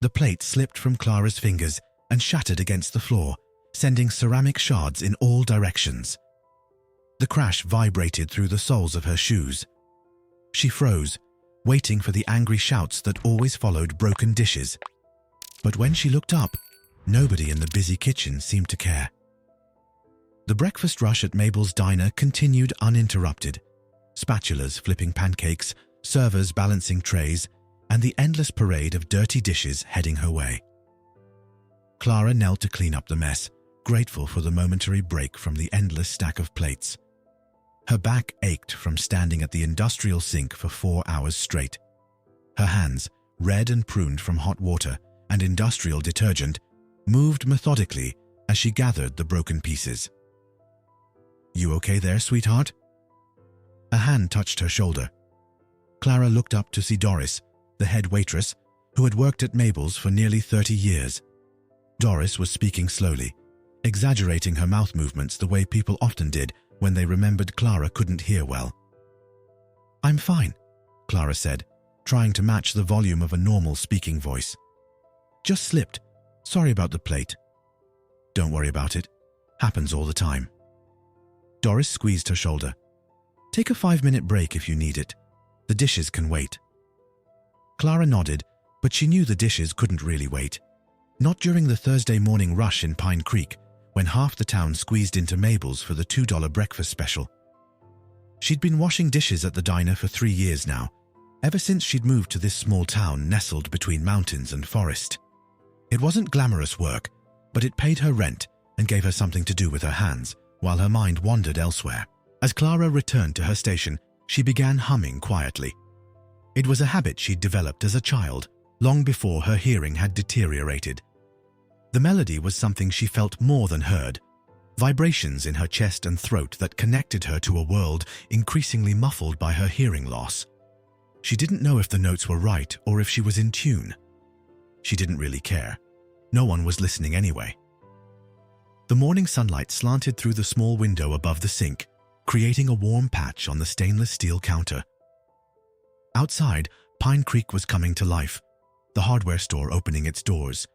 The plate slipped from Clara's fingers and shattered against the floor, sending ceramic shards in all directions. The crash vibrated through the soles of her shoes. She froze, waiting for the angry shouts that always followed broken dishes. But when she looked up, nobody in the busy kitchen seemed to care. The breakfast rush at Mabel's diner continued uninterrupted. Spatulas flipping pancakes, servers balancing trays, and the endless parade of dirty dishes heading her way. Clara knelt to clean up the mess, grateful for the momentary break from the endless stack of plates. Her back ached from standing at the industrial sink for 4 hours straight. Her hands, red and pruned from hot water and industrial detergent, moved methodically as she gathered the broken pieces. "You okay there, sweetheart?" A hand touched her shoulder. Clara looked up to see Doris, the head waitress, who had worked at Mabel's for nearly 30 years. Doris was speaking slowly, exaggerating her mouth movements the way people often did when they remembered Clara couldn't hear well. "I'm fine," Clara said, trying to match the volume of a normal speaking voice. "Just slipped. Sorry about the plate." "Don't worry about it. Happens all the time." Doris squeezed her shoulder. "Take a 5-minute break if you need it. The dishes can wait." Clara nodded, but she knew the dishes couldn't really wait. Not during the Thursday morning rush in Pine Creek, when half the town squeezed into Mabel's for the $2 breakfast special. She'd been washing dishes at the diner for 3 years now, ever since she'd moved to this small town nestled between mountains and forest. It wasn't glamorous work, but it paid her rent and gave her something to do with her hands, while her mind wandered elsewhere. As Clara returned to her station, she began humming quietly. It was a habit she'd developed as a child, long before her hearing had deteriorated. The melody was something she felt more than heard, vibrations in her chest and throat that connected her to a world increasingly muffled by her hearing loss. She didn't know if the notes were right or if she was in tune. She didn't really care. No one was listening anyway. The morning sunlight slanted through the small window above the sink, creating a warm patch on the stainless steel counter. Outside, Pine Creek was coming to life, the hardware store opening its doors,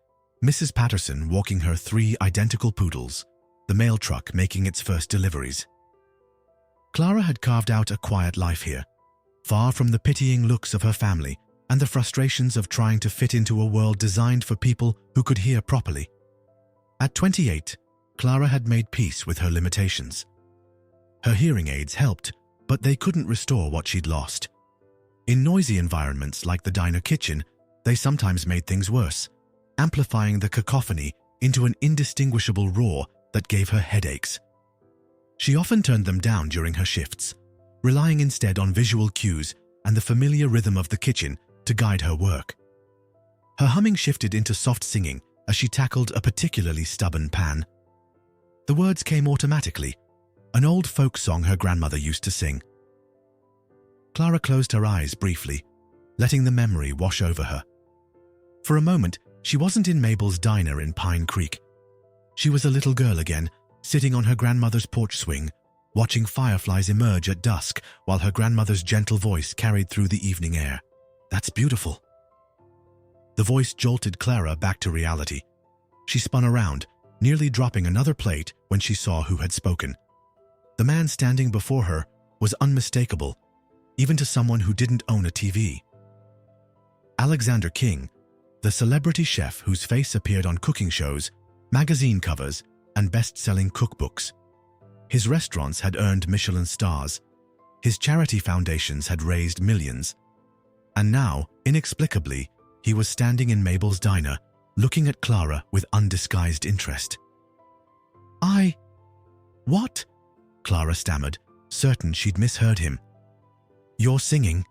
Mrs. Patterson walking her 3 identical poodles, the mail truck making its first deliveries. Clara had carved out a quiet life here, far from the pitying looks of her family and the frustrations of trying to fit into a world designed for people who could hear properly. At 28, Clara had made peace with her limitations. Her hearing aids helped, but they couldn't restore what she'd lost. In noisy environments like the diner kitchen, they sometimes made things worse, amplifying the cacophony into an indistinguishable roar that gave her headaches. She often turned them down during her shifts, relying instead on visual cues and the familiar rhythm of the kitchen to guide her work. Her humming shifted into soft singing as she tackled a particularly stubborn pan. The words came automatically, an old folk song her grandmother used to sing. Clara closed her eyes briefly, letting the memory wash over her. For a moment, she wasn't in Mabel's diner in Pine Creek. She was a little girl again, sitting on her grandmother's porch swing, watching fireflies emerge at dusk while her grandmother's gentle voice carried through the evening air. "That's beautiful." The voice jolted Clara back to reality. She spun around, nearly dropping another plate when she saw who had spoken. The man standing before her was unmistakable, even to someone who didn't own a TV. Alexander King, the celebrity chef whose face appeared on cooking shows, magazine covers, and best-selling cookbooks. His restaurants had earned Michelin stars. His charity foundations had raised millions. And now, inexplicably, he was standing in Mabel's diner, looking at Clara with undisguised interest. What?" Clara stammered, certain she'd misheard him. "You're singing,"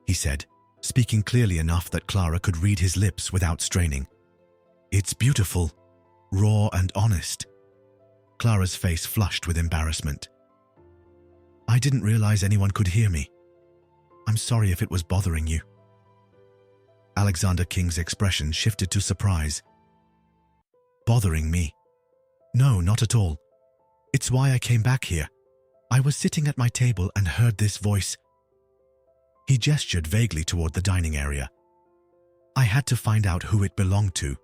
he said, speaking clearly enough that Clara could read his lips without straining. "It's beautiful, raw and honest." Clara's face flushed with embarrassment. "I didn't realize anyone could hear me. I'm sorry if it was bothering you." Alexander King's expression shifted to surprise. "Bothering me? No, not at all. It's why I came back here. I was sitting at my table and heard this voice." He gestured vaguely toward the dining area. I had to find out who it belonged to.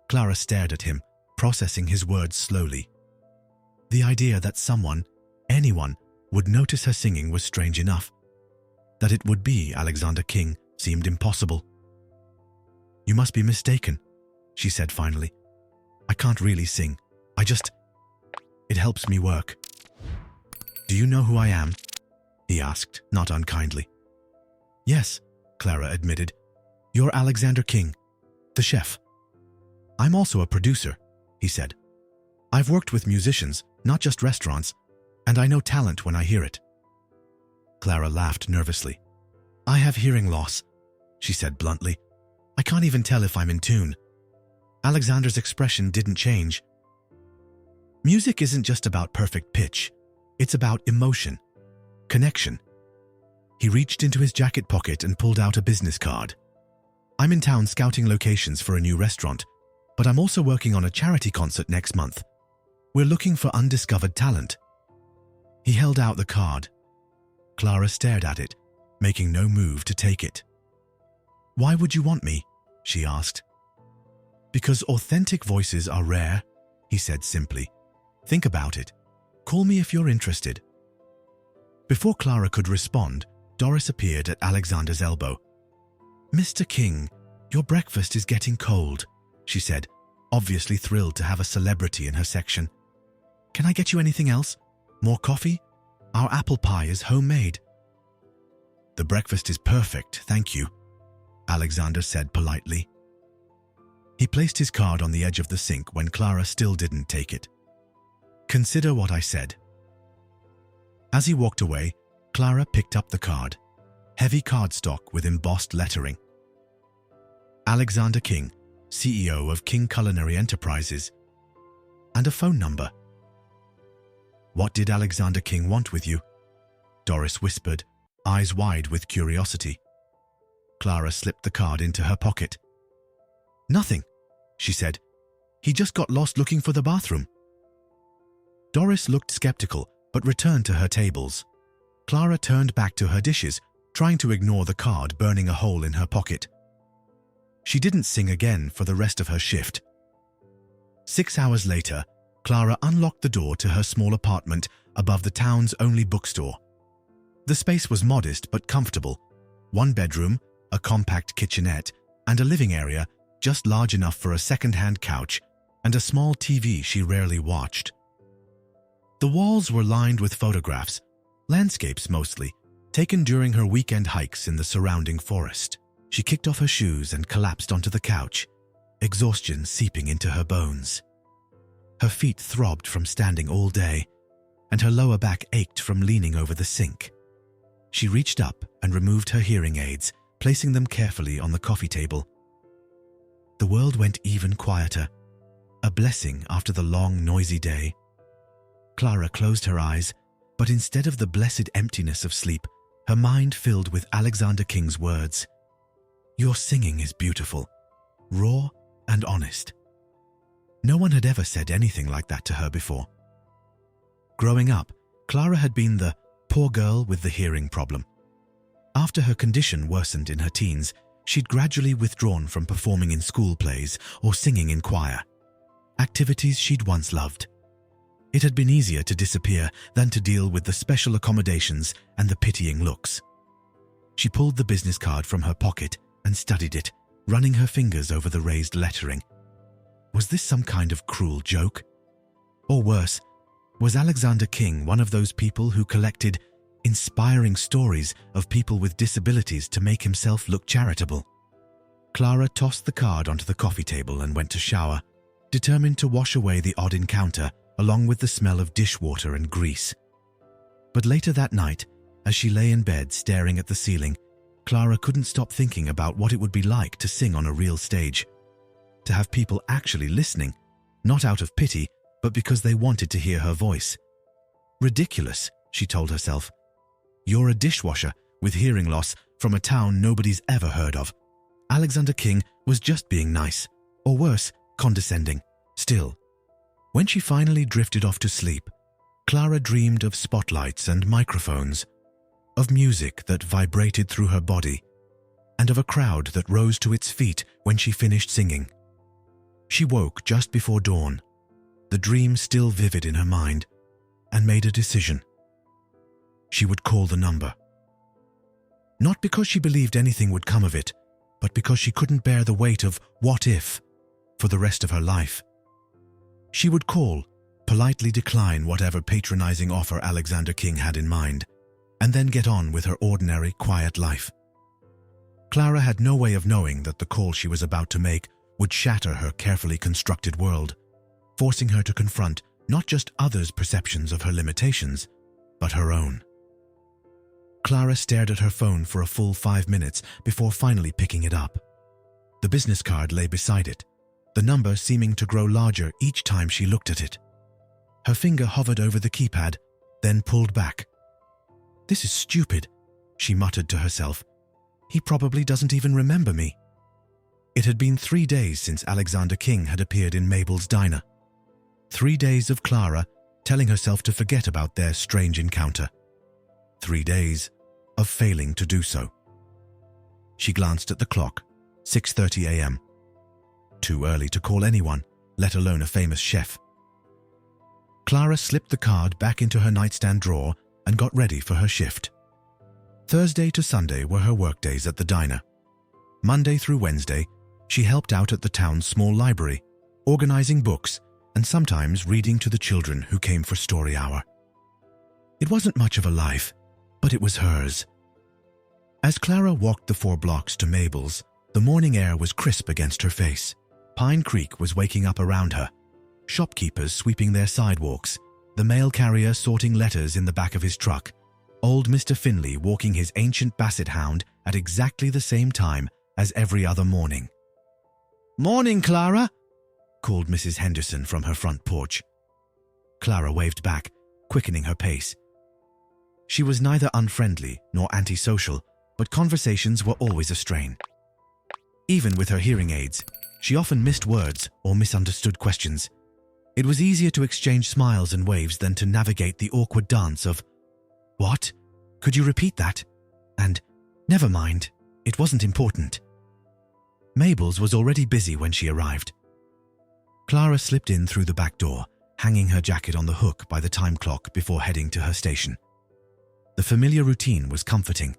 Clara stared at him, processing his words slowly. The idea that someone, anyone, would notice her singing was strange enough. That it would be Alexander King seemed impossible. "You must be mistaken," she said finally. "I can't really sing. It helps me work." "Do you know who I am?" he asked, not unkindly. "Yes," Clara admitted. "You're Alexander King, the chef." "I'm also a producer," he said. "I've worked with musicians, not just restaurants, and I know talent when I hear it." Clara laughed nervously. "I have hearing loss," she said bluntly. "I can't even tell if I'm in tune." Alexander's expression didn't change. "Music isn't just about perfect pitch. It's about emotion, connection." He reached into his jacket pocket and pulled out a business card. "I'm in town scouting locations for a new restaurant, but I'm also working on a charity concert next month. We're looking for undiscovered talent." He held out the card. Clara stared at it, making no move to take it. "Why would you want me?" she asked. "Because authentic voices are rare," he said simply. "Think about it. Call me if you're interested." Before Clara could respond, Doris appeared at Alexander's elbow. "Mr. King, your breakfast is getting cold," she said, obviously thrilled to have a celebrity in her section. "Can I get you anything else? More coffee? Our apple pie is homemade." "The breakfast is perfect, thank you," Alexander said politely. He placed his card on the edge of the sink when Clara still didn't take it. "Consider what I said." As he walked away, Clara picked up the card, heavy cardstock with embossed lettering. Alexander King, CEO of King Culinary Enterprises, and a phone number. "What did Alexander King want with you?" Doris whispered, eyes wide with curiosity. Clara slipped the card into her pocket. "Nothing," she said. "He just got lost looking for the bathroom." Doris looked skeptical, but returned to her tables. Clara turned back to her dishes, trying to ignore the card burning a hole in her pocket. She didn't sing again for the rest of her shift. 6 hours later, Clara unlocked the door to her small apartment above the town's only bookstore. The space was modest but comfortable. 1 bedroom, a compact kitchenette, and a living area just large enough for a second-hand couch and a small TV she rarely watched. The walls were lined with photographs, landscapes mostly, taken during her weekend hikes in the surrounding forest. She kicked off her shoes and collapsed onto the couch, exhaustion seeping into her bones. Her feet throbbed from standing all day, and her lower back ached from leaning over the sink. She reached up and removed her hearing aids, placing them carefully on the coffee table. The world went even quieter, a blessing after the long, noisy day. Clara closed her eyes, but instead of the blessed emptiness of sleep, her mind filled with Alexander King's words. "Your singing is beautiful, raw and honest." No one had ever said anything like that to her before. Growing up, Clara had been the poor girl with the hearing problem. After her condition worsened in her teens, she'd gradually withdrawn from performing in school plays or singing in choir, activities she'd once loved. It had been easier to disappear than to deal with the special accommodations and the pitying looks. She pulled the business card from her pocket and studied it, running her fingers over the raised lettering. Was this some kind of cruel joke? Or worse, was Alexander King one of those people who collected inspiring stories of people with disabilities to make himself look charitable? Clara tossed the card onto the coffee table and went to shower, determined to wash away the odd encounter along with the smell of dishwater and grease. But later that night, as she lay in bed staring at the ceiling, Clara couldn't stop thinking about what it would be like to sing on a real stage. To have people actually listening, not out of pity, but because they wanted to hear her voice. Ridiculous, she told herself. You're a dishwasher with hearing loss from a town nobody's ever heard of. Alexander King was just being nice, or worse, condescending. Still, when she finally drifted off to sleep, Clara dreamed of spotlights and microphones, of music that vibrated through her body, and of a crowd that rose to its feet when she finished singing. She woke just before dawn, the dream still vivid in her mind, and made a decision. She would call the number. Not because she believed anything would come of it, but because she couldn't bear the weight of what if for the rest of her life. She would call, politely decline whatever patronizing offer Alexander King had in mind, and then get on with her ordinary, quiet life. Clara had no way of knowing that the call she was about to make would shatter her carefully constructed world, forcing her to confront not just others' perceptions of her limitations, but her own. Clara stared at her phone for a full 5 minutes before finally picking it up. The business card lay beside it, the number seeming to grow larger each time she looked at it. Her finger hovered over the keypad, then pulled back. "This is stupid," she muttered to herself. "He probably doesn't even remember me." It had been 3 days since Alexander King had appeared in Mabel's diner. 3 days of Clara telling herself to forget about their strange encounter. 3 days of failing to do so. She glanced at the clock, 6:30 a.m. Too early to call anyone, let alone a famous chef. Clara slipped the card back into her nightstand drawer and got ready for her shift. Thursday to Sunday were her workdays at the diner. Monday through Wednesday, she helped out at the town's small library, organizing books and sometimes reading to the children who came for story hour. It wasn't much of a life, but it was hers. As Clara walked the 4 blocks to Mabel's, the morning air was crisp against her face. Pine Creek was waking up around her, shopkeepers sweeping their sidewalks, the mail carrier sorting letters in the back of his truck, old Mr. Finley walking his ancient basset hound at exactly the same time as every other morning. "Morning, Clara," called Mrs. Henderson from her front porch. Clara waved back, quickening her pace. She was neither unfriendly nor antisocial, but conversations were always a strain. Even with her hearing aids, she often missed words or misunderstood questions. It was easier to exchange smiles and waves than to navigate the awkward dance of, "What? Could you repeat that?" and "Never mind, it wasn't important." Mabel's was already busy when she arrived. Clara slipped in through the back door, hanging her jacket on the hook by the time clock before heading to her station. The familiar routine was comforting.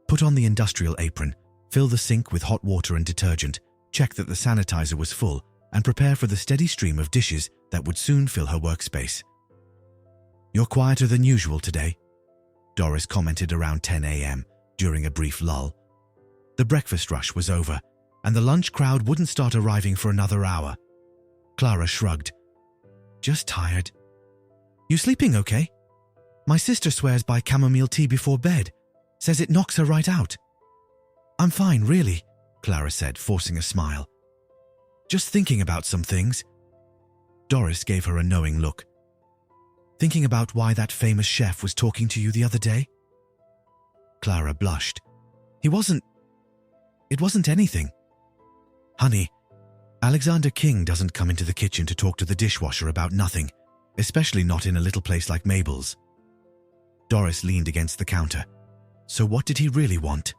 Put on the industrial apron, fill the sink with hot water and detergent, check that the sanitizer was full, and prepare for the steady stream of dishes that would soon fill her workspace. "You're quieter than usual today," Doris commented around 10 a.m. during a brief lull. The breakfast rush was over, and the lunch crowd wouldn't start arriving for another hour. Clara shrugged. "Just tired." "You sleeping okay? My sister swears by chamomile tea before bed, says it knocks her right out." "I'm fine, really," Clara said, forcing a smile. "Just thinking about some things." Doris gave her a knowing look. "Thinking about why that famous chef was talking to you the other day?" Clara blushed. It wasn't anything. "Honey, Alexander King doesn't come into the kitchen to talk to the dishwasher about nothing, especially not in a little place like Mabel's." Doris leaned against the counter. So what did he really want?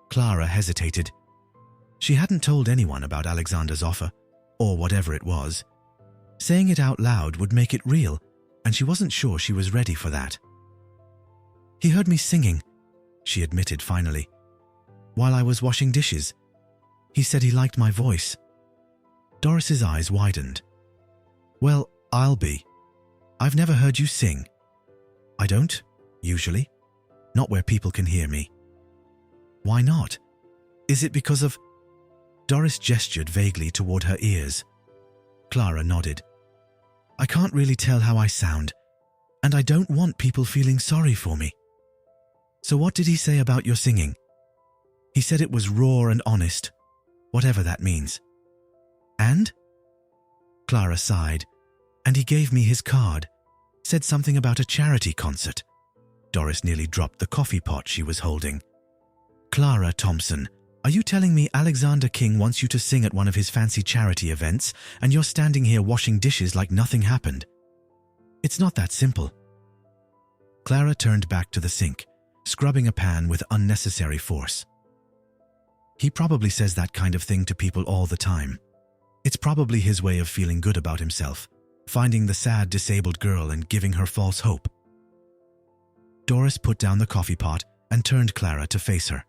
Clara hesitated. She hadn't told anyone about Alexander's offer, or whatever it was. Saying it out loud would make it real, and she wasn't sure she was ready for that. "He heard me singing," she admitted finally, "while I was washing dishes. He said he liked my voice." Doris's eyes widened. "Well, I'll be. I've never heard you sing." "I don't, usually. Not where people can hear me." "Why not? Is it because of—" Doris gestured vaguely toward her ears. Clara nodded. "I can't really tell how I sound, and I don't want people feeling sorry for me." "So what did he say about your singing?" "He said it was raw and honest, whatever that means." "And?" Clara sighed. "And he gave me his card. Said something about a charity concert." Doris nearly dropped the coffee pot she was holding. "Clara Thompson, are you telling me Alexander King wants you to sing at one of his fancy charity events, and you're standing here washing dishes like nothing happened? It's not that simple." Clara turned back to the sink, scrubbing a pan with unnecessary force. He probably says that kind of thing to people all the time. It's probably his way of feeling good about himself, finding the sad, disabled girl and giving her false hope. Doris put down the coffee pot and turned Clara to face her.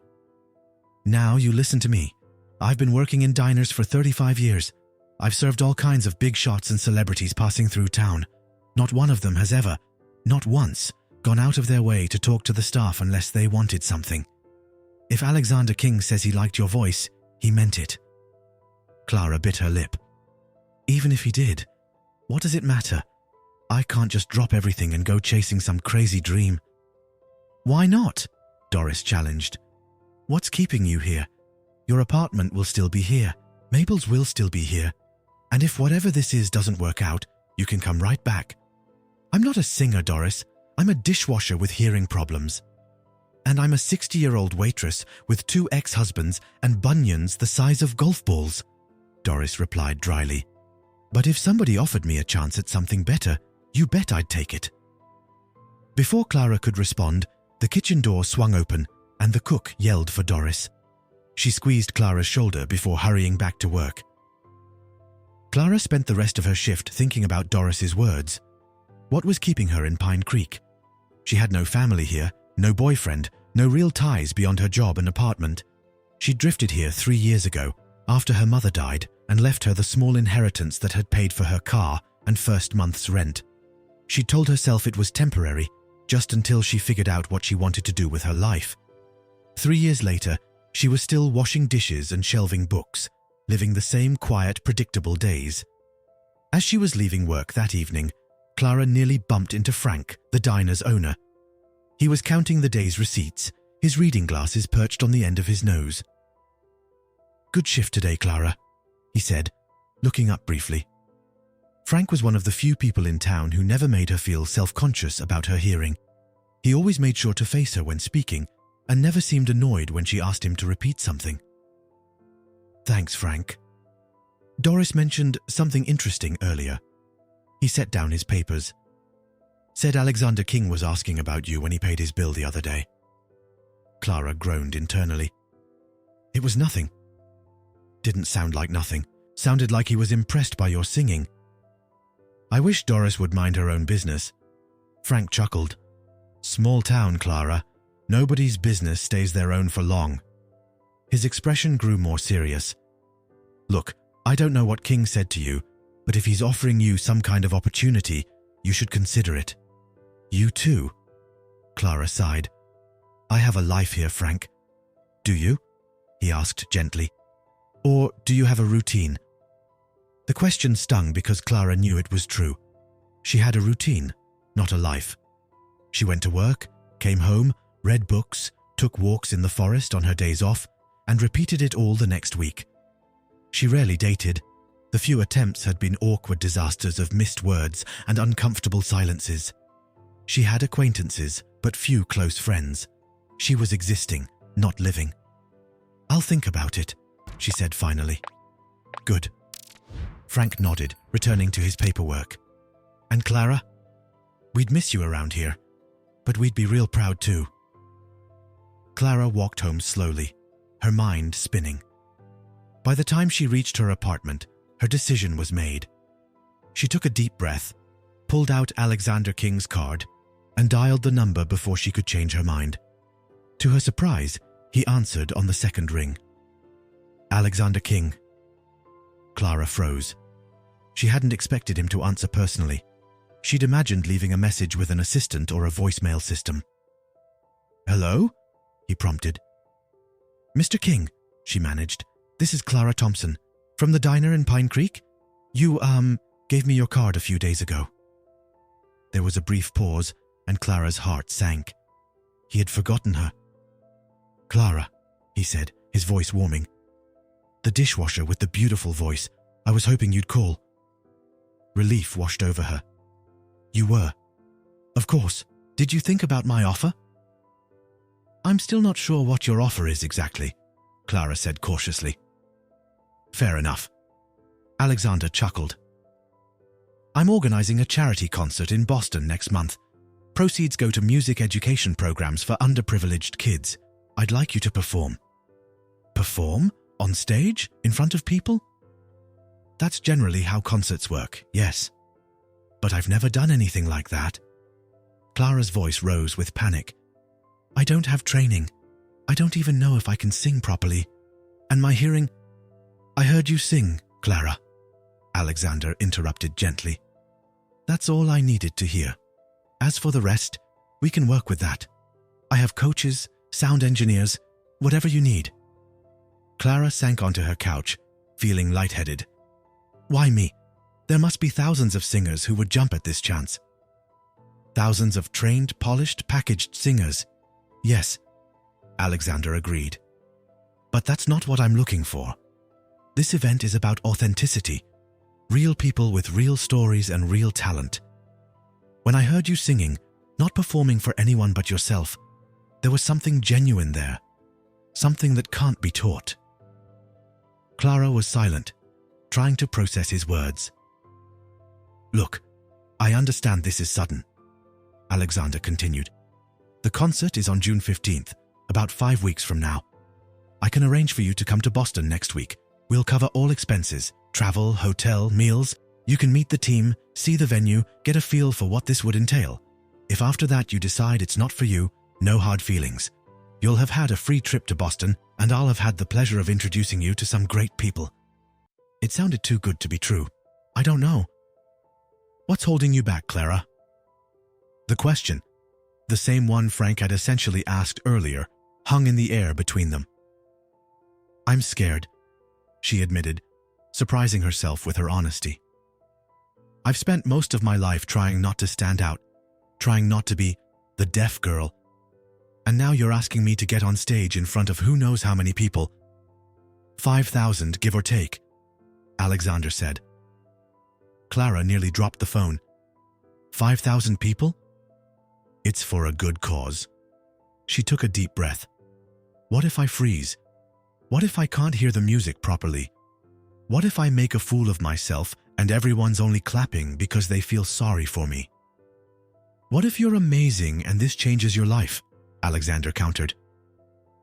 Now you listen to me. I've been working in diners for 35 years. I've served all kinds of big shots and celebrities passing through town. Not one of them has ever, not once, gone out of their way to talk to the staff unless they wanted something. If Alexander King says he liked your voice, he meant it. Clara bit her lip. Even if he did, what does it matter? I can't just drop everything and go chasing some crazy dream. Why not? Doris challenged. What's keeping you here? Your apartment will still be here. Mabel's will still be here. And if whatever this is doesn't work out, you can come right back. I'm not a singer, Doris. I'm a dishwasher with hearing problems. And I'm a 60-year-old waitress with 2 ex-husbands and bunions the size of golf balls, Doris replied dryly. But if somebody offered me a chance at something better, you bet I'd take it. Before Clara could respond, the kitchen door swung open and the cook yelled for Doris. She squeezed Clara's shoulder before hurrying back to work. Clara spent the rest of her shift thinking about Doris's words. What was keeping her in Pine Creek? She had no family here, no boyfriend, no real ties beyond her job and apartment. She drifted here 3 years ago, after her mother died, and left her the small inheritance that had paid for her car and first month's rent. She told herself it was temporary, just until she figured out what she wanted to do with her life. 3 years later, she was still washing dishes and shelving books, living the same quiet, predictable days. As she was leaving work that evening, Clara nearly bumped into Frank, the diner's owner. He was counting the day's receipts, his reading glasses perched on the end of his nose. "Good shift today, Clara," he said, looking up briefly. Frank was one of the few people in town who never made her feel self-conscious about her hearing. He always made sure to face her when speaking, and never seemed annoyed when she asked him to repeat something. "Thanks, Frank." Doris mentioned something interesting earlier. He set down his papers. "Said Alexander King was asking about you when he paid his bill the other day." Clara groaned internally. "It was nothing." "Didn't sound like nothing. Sounded like he was impressed by your singing." "I wish Doris would mind her own business." Frank chuckled. "Small town, Clara. Nobody's business stays their own for long." His expression grew more serious. "Look, I don't know what King said to you, but if he's offering you some kind of opportunity, you should consider it." "You too?" Clara sighed. "I have a life here, Frank." "Do you?" he asked gently. "Or do you have a routine?" The question stung because Clara knew it was true. She had a routine, not a life. She went to work, came home, read books, took walks in the forest on her days off, and repeated it all the next week. She rarely dated. The few attempts had been awkward disasters of missed words and uncomfortable silences. She had acquaintances, but few close friends. She was existing, not living. "I'll think about it," she said finally. "Good." Frank nodded, returning to his paperwork. "And Clara? We'd miss you around here, but we'd be real proud too." Clara walked home slowly, her mind spinning. By the time she reached her apartment, her decision was made. She took a deep breath, pulled out Alexander King's card, and dialed the number before she could change her mind. To her surprise, he answered on the second ring. "Alexander King." Clara froze. She hadn't expected him to answer personally. She'd imagined leaving a message with an assistant or a voicemail system. "Hello?" he prompted. "Mr. King," she managed. "This is Clara Thompson, from the diner in Pine Creek. You, gave me your card a few days ago." There was a brief pause, and Clara's heart sank. He had forgotten her. "Clara," he said, his voice warming. "The dishwasher with the beautiful voice. I was hoping you'd call." Relief washed over her. "You were?" "Of course. Did you think about my offer?" "I'm still not sure what your offer is exactly," Clara said cautiously. "Fair enough." Alexander chuckled. "I'm organizing a charity concert in Boston next month. Proceeds go to music education programs for underprivileged kids. I'd like you to perform." Perform? On stage? In front of people? That's generally how concerts work, yes. But I've never done anything like that. Clara's voice rose with panic. I don't have training. I don't even know if I can sing properly. And my hearing… I heard you sing, Clara. Alexander interrupted gently. That's all I needed to hear. As for the rest, we can work with that. I have coaches, sound engineers, whatever you need. Clara sank onto her couch, feeling lightheaded. Why me? There must be thousands of singers who would jump at this chance. Thousands of trained, polished, packaged singers. Yes, Alexander agreed. But that's not what I'm looking for. This event is about authenticity. Real people with real stories and real talent. When I heard you singing, not performing for anyone but yourself, there was something genuine there. Something that can't be taught. Clara was silent, trying to process his words. Look, I understand this is sudden, Alexander continued. The concert is on June 15th, about 5 weeks from now. I can arrange for you to come to Boston next week. We'll cover all expenses, travel, hotel, meals. You can meet the team, see the venue, get a feel for what this would entail. If after that you decide it's not for you, no hard feelings. You'll have had a free trip to Boston, and I'll have had the pleasure of introducing you to some great people. It sounded too good to be true. I don't know. What's holding you back, Clara? The question, the same one Frank had essentially asked earlier, hung in the air between them. I'm scared, she admitted, surprising herself with her honesty. I've spent most of my life trying not to stand out, trying not to be the deaf girl. And now you're asking me to get on stage in front of who knows how many people. 5,000, give or take, Alexander said. Clara nearly dropped the phone. 5,000 people? It's for a good cause. She took a deep breath. What if I freeze? What if I can't hear the music properly? What if I make a fool of myself and everyone's only clapping because they feel sorry for me? What if you're amazing and this changes your life? Alexander countered.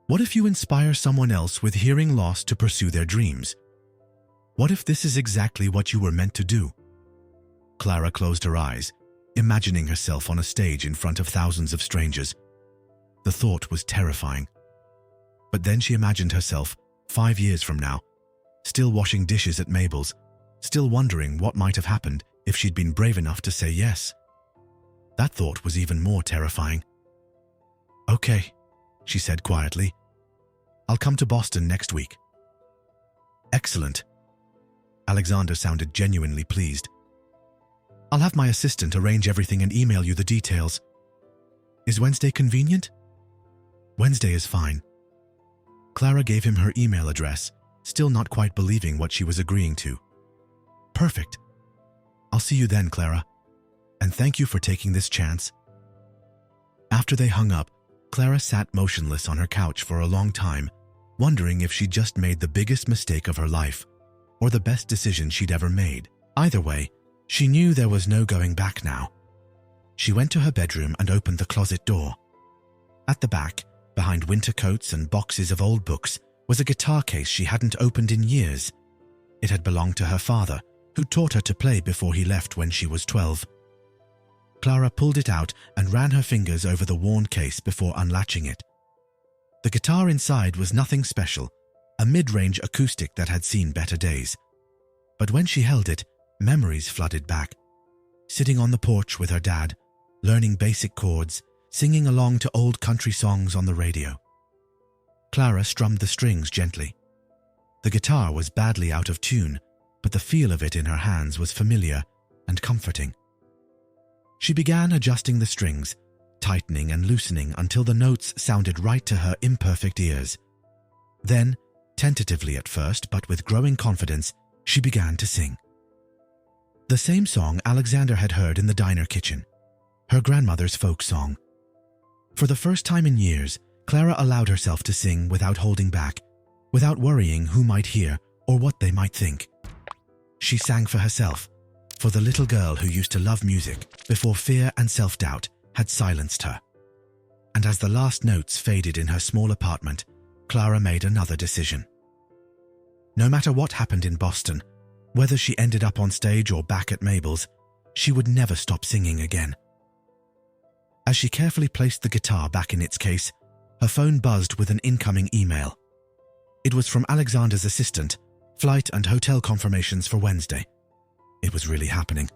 What if you inspire someone else with hearing loss to pursue their dreams? What if this is exactly what you were meant to do? Clara closed her eyes, imagining herself on a stage in front of thousands of strangers. The thought was terrifying. But then she imagined herself, 5 years from now, still washing dishes at Mabel's, still wondering what might have happened if she'd been brave enough to say yes. That thought was even more terrifying. Okay, she said quietly. I'll come to Boston next week. Excellent. Alexander sounded genuinely pleased. I'll have my assistant arrange everything and email you the details. Is Wednesday convenient? Wednesday is fine. Clara gave him her email address, still not quite believing what she was agreeing to. Perfect. I'll see you then, Clara. And thank you for taking this chance. After they hung up, Clara sat motionless on her couch for a long time, wondering if she'd just made the biggest mistake of her life, or the best decision she'd ever made. Either way, she knew there was no going back now. She went to her bedroom and opened the closet door. At the back, behind winter coats and boxes of old books, was a guitar case she hadn't opened in years. It had belonged to her father, who taught her to play before he left when she was 12. Clara pulled it out and ran her fingers over the worn case before unlatching it. The guitar inside was nothing special, a mid-range acoustic that had seen better days. But when she held it, memories flooded back. Sitting on the porch with her dad, learning basic chords, singing along to old country songs on the radio. Clara strummed the strings gently. The guitar was badly out of tune, but the feel of it in her hands was familiar and comforting. She began adjusting the strings, tightening and loosening until the notes sounded right to her imperfect ears. Then, tentatively at first but with growing confidence, she began to sing. The same song Alexander had heard in the diner kitchen, her grandmother's folk song. For the first time in years, Clara allowed herself to sing without holding back, without worrying who might hear or what they might think. She sang for herself, for the little girl who used to love music before fear and self-doubt had silenced her. And as the last notes faded in her small apartment, Clara made another decision. No matter what happened in Boston, whether she ended up on stage or back at Mabel's, she would never stop singing again. As she carefully placed the guitar back in its case, her phone buzzed with an incoming email. It was from Alexander's assistant, flight and hotel confirmations for Wednesday. It was really happening.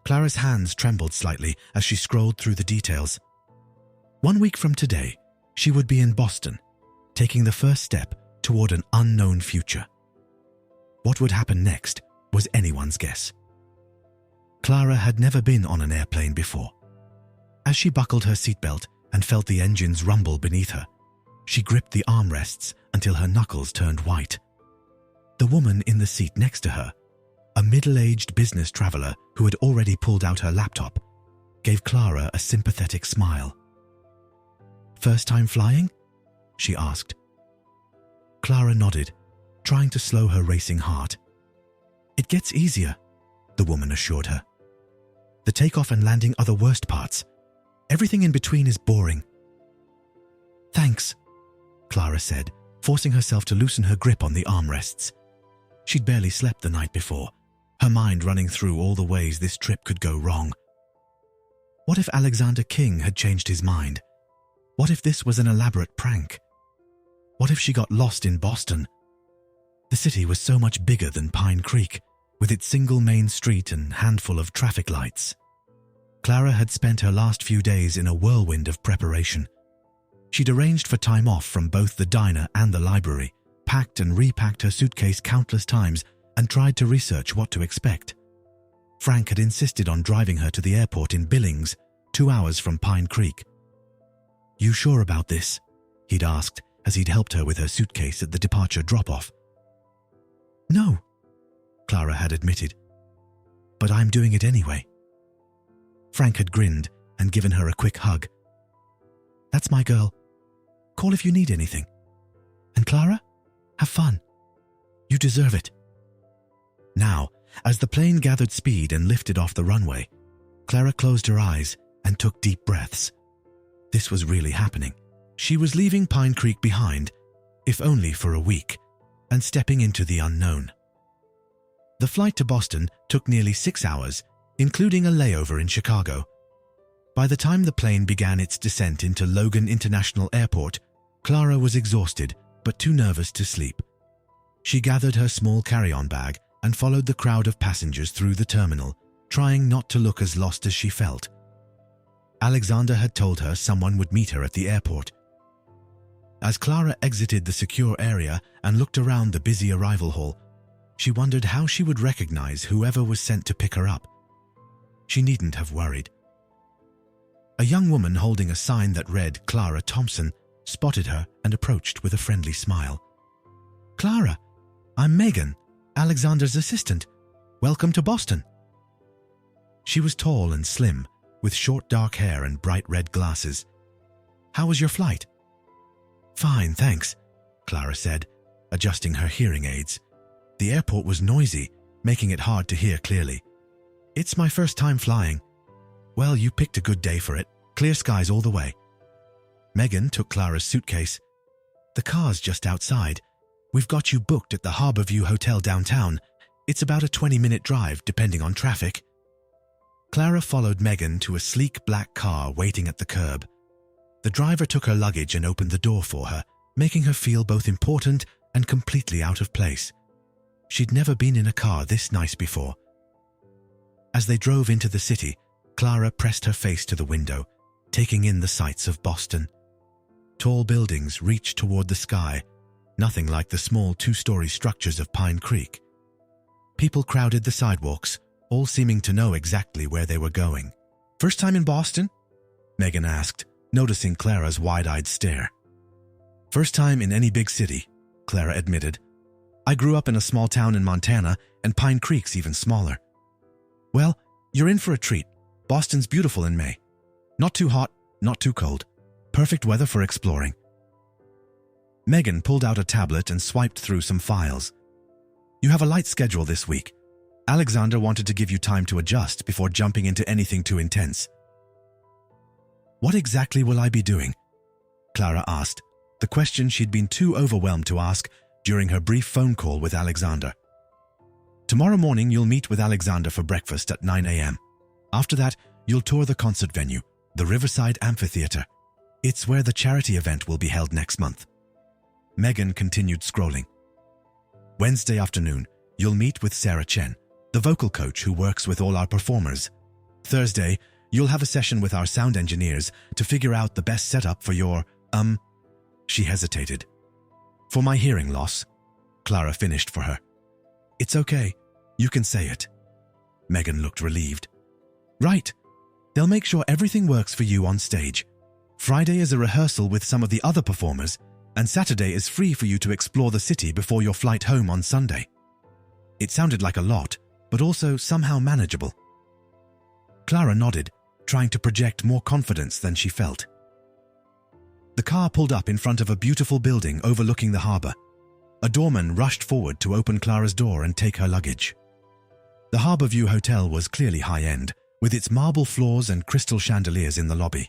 Clara's hands trembled slightly as she scrolled through the details. 1 week from today, she would be in Boston, taking the first step toward an unknown future. What would happen next was anyone's guess. Clara had never been on an airplane before. As she buckled her seatbelt and felt the engines rumble beneath her, she gripped the armrests until her knuckles turned white. The woman in the seat next to her, a middle-aged business traveler who had already pulled out her laptop, gave Clara a sympathetic smile. "First time flying?" she asked. Clara nodded, trying to slow her racing heart. "It gets easier," the woman assured her. "The takeoff and landing are the worst parts. Everything in between is boring." "Thanks," Clara said, forcing herself to loosen her grip on the armrests. She'd barely slept the night before, her mind running through all the ways this trip could go wrong. What if Alexander King had changed his mind? What if this was an elaborate prank? What if she got lost in Boston? The city was so much bigger than Pine Creek, with its single main street and handful of traffic lights. Clara had spent her last few days in a whirlwind of preparation. She'd arranged for time off from both the diner and the library, packed and repacked her suitcase countless times, and tried to research what to expect. Frank had insisted on driving her to the airport in Billings, 2 hours from Pine Creek. "You sure about this?" he'd asked as he'd helped her with her suitcase at the departure drop-off. "No," Clara had admitted, "but I'm doing it anyway." Frank had grinned and given her a quick hug. "That's my girl. Call if you need anything. And Clara, have fun. You deserve it." Now, as the plane gathered speed and lifted off the runway, Clara closed her eyes and took deep breaths. This was really happening. She was leaving Pine Creek behind, if only for a week, and stepping into the unknown. The flight to Boston took nearly 6 hours, including a layover in Chicago. By the time the plane began its descent into Logan International Airport, Clara was exhausted but too nervous to sleep. She gathered her small carry-on bag and followed the crowd of passengers through the terminal, trying not to look as lost as she felt. Alexander had told her someone would meet her at the airport. As Clara exited the secure area and looked around the busy arrival hall, she wondered how she would recognize whoever was sent to pick her up. She needn't have worried. A young woman holding a sign that read Clara Thompson spotted her and approached with a friendly smile. "Clara, I'm Megan, Alexander's assistant. Welcome to Boston." She was tall and slim, with short dark hair and bright red glasses. "How was your flight?" "Fine, thanks," Clara said, adjusting her hearing aids. The airport was noisy, making it hard to hear clearly. "It's my first time flying." "Well, you picked a good day for it. Clear skies all the way." Megan took Clara's suitcase. "The car's just outside. We've got you booked at the Harborview Hotel downtown. It's about a 20-minute drive, depending on traffic." Clara followed Megan to a sleek black car waiting at the curb. The driver took her luggage and opened the door for her, making her feel both important and completely out of place. She'd never been in a car this nice before. As they drove into the city, Clara pressed her face to the window, taking in the sights of Boston. Tall buildings reached toward the sky, nothing like the small 2-story structures of Pine Creek. People crowded the sidewalks, all seeming to know exactly where they were going. "First time in Boston?" Megan asked, noticing Clara's wide-eyed stare. "First time in any big city," Clara admitted. "I grew up in a small town in Montana, and Pine Creek's even smaller." "Well, you're in for a treat. Boston's beautiful in May. Not too hot, not too cold. Perfect weather for exploring." Megan pulled out a tablet and swiped through some files. "You have a light schedule this week. Alexander wanted to give you time to adjust before jumping into anything too intense." "What exactly will I be doing?" Clara asked, the question she'd been too overwhelmed to ask during her brief phone call with Alexander. Tomorrow morning, you'll meet with Alexander for breakfast at 9 a.m. After that, you'll tour the concert venue, the Riverside Amphitheater. It's where the charity event will be held next month. Megan continued scrolling. Wednesday afternoon, you'll meet with Sarah Chen, the vocal coach who works with all our performers. Thursday, you'll have a session with our sound engineers to figure out the best setup for your, She hesitated. For my hearing loss, Clara finished for her. It's okay. You can say it. Megan looked relieved. Right. They'll make sure everything works for you on stage. Friday is a rehearsal with some of the other performers, and Saturday is free for you to explore the city before your flight home on Sunday. It sounded like a lot, but also somehow manageable. Clara nodded, trying to project more confidence than she felt. The car pulled up in front of a beautiful building overlooking the harbor. A doorman rushed forward to open Clara's door and take her luggage. The Harborview Hotel was clearly high-end, with its marble floors and crystal chandeliers in the lobby.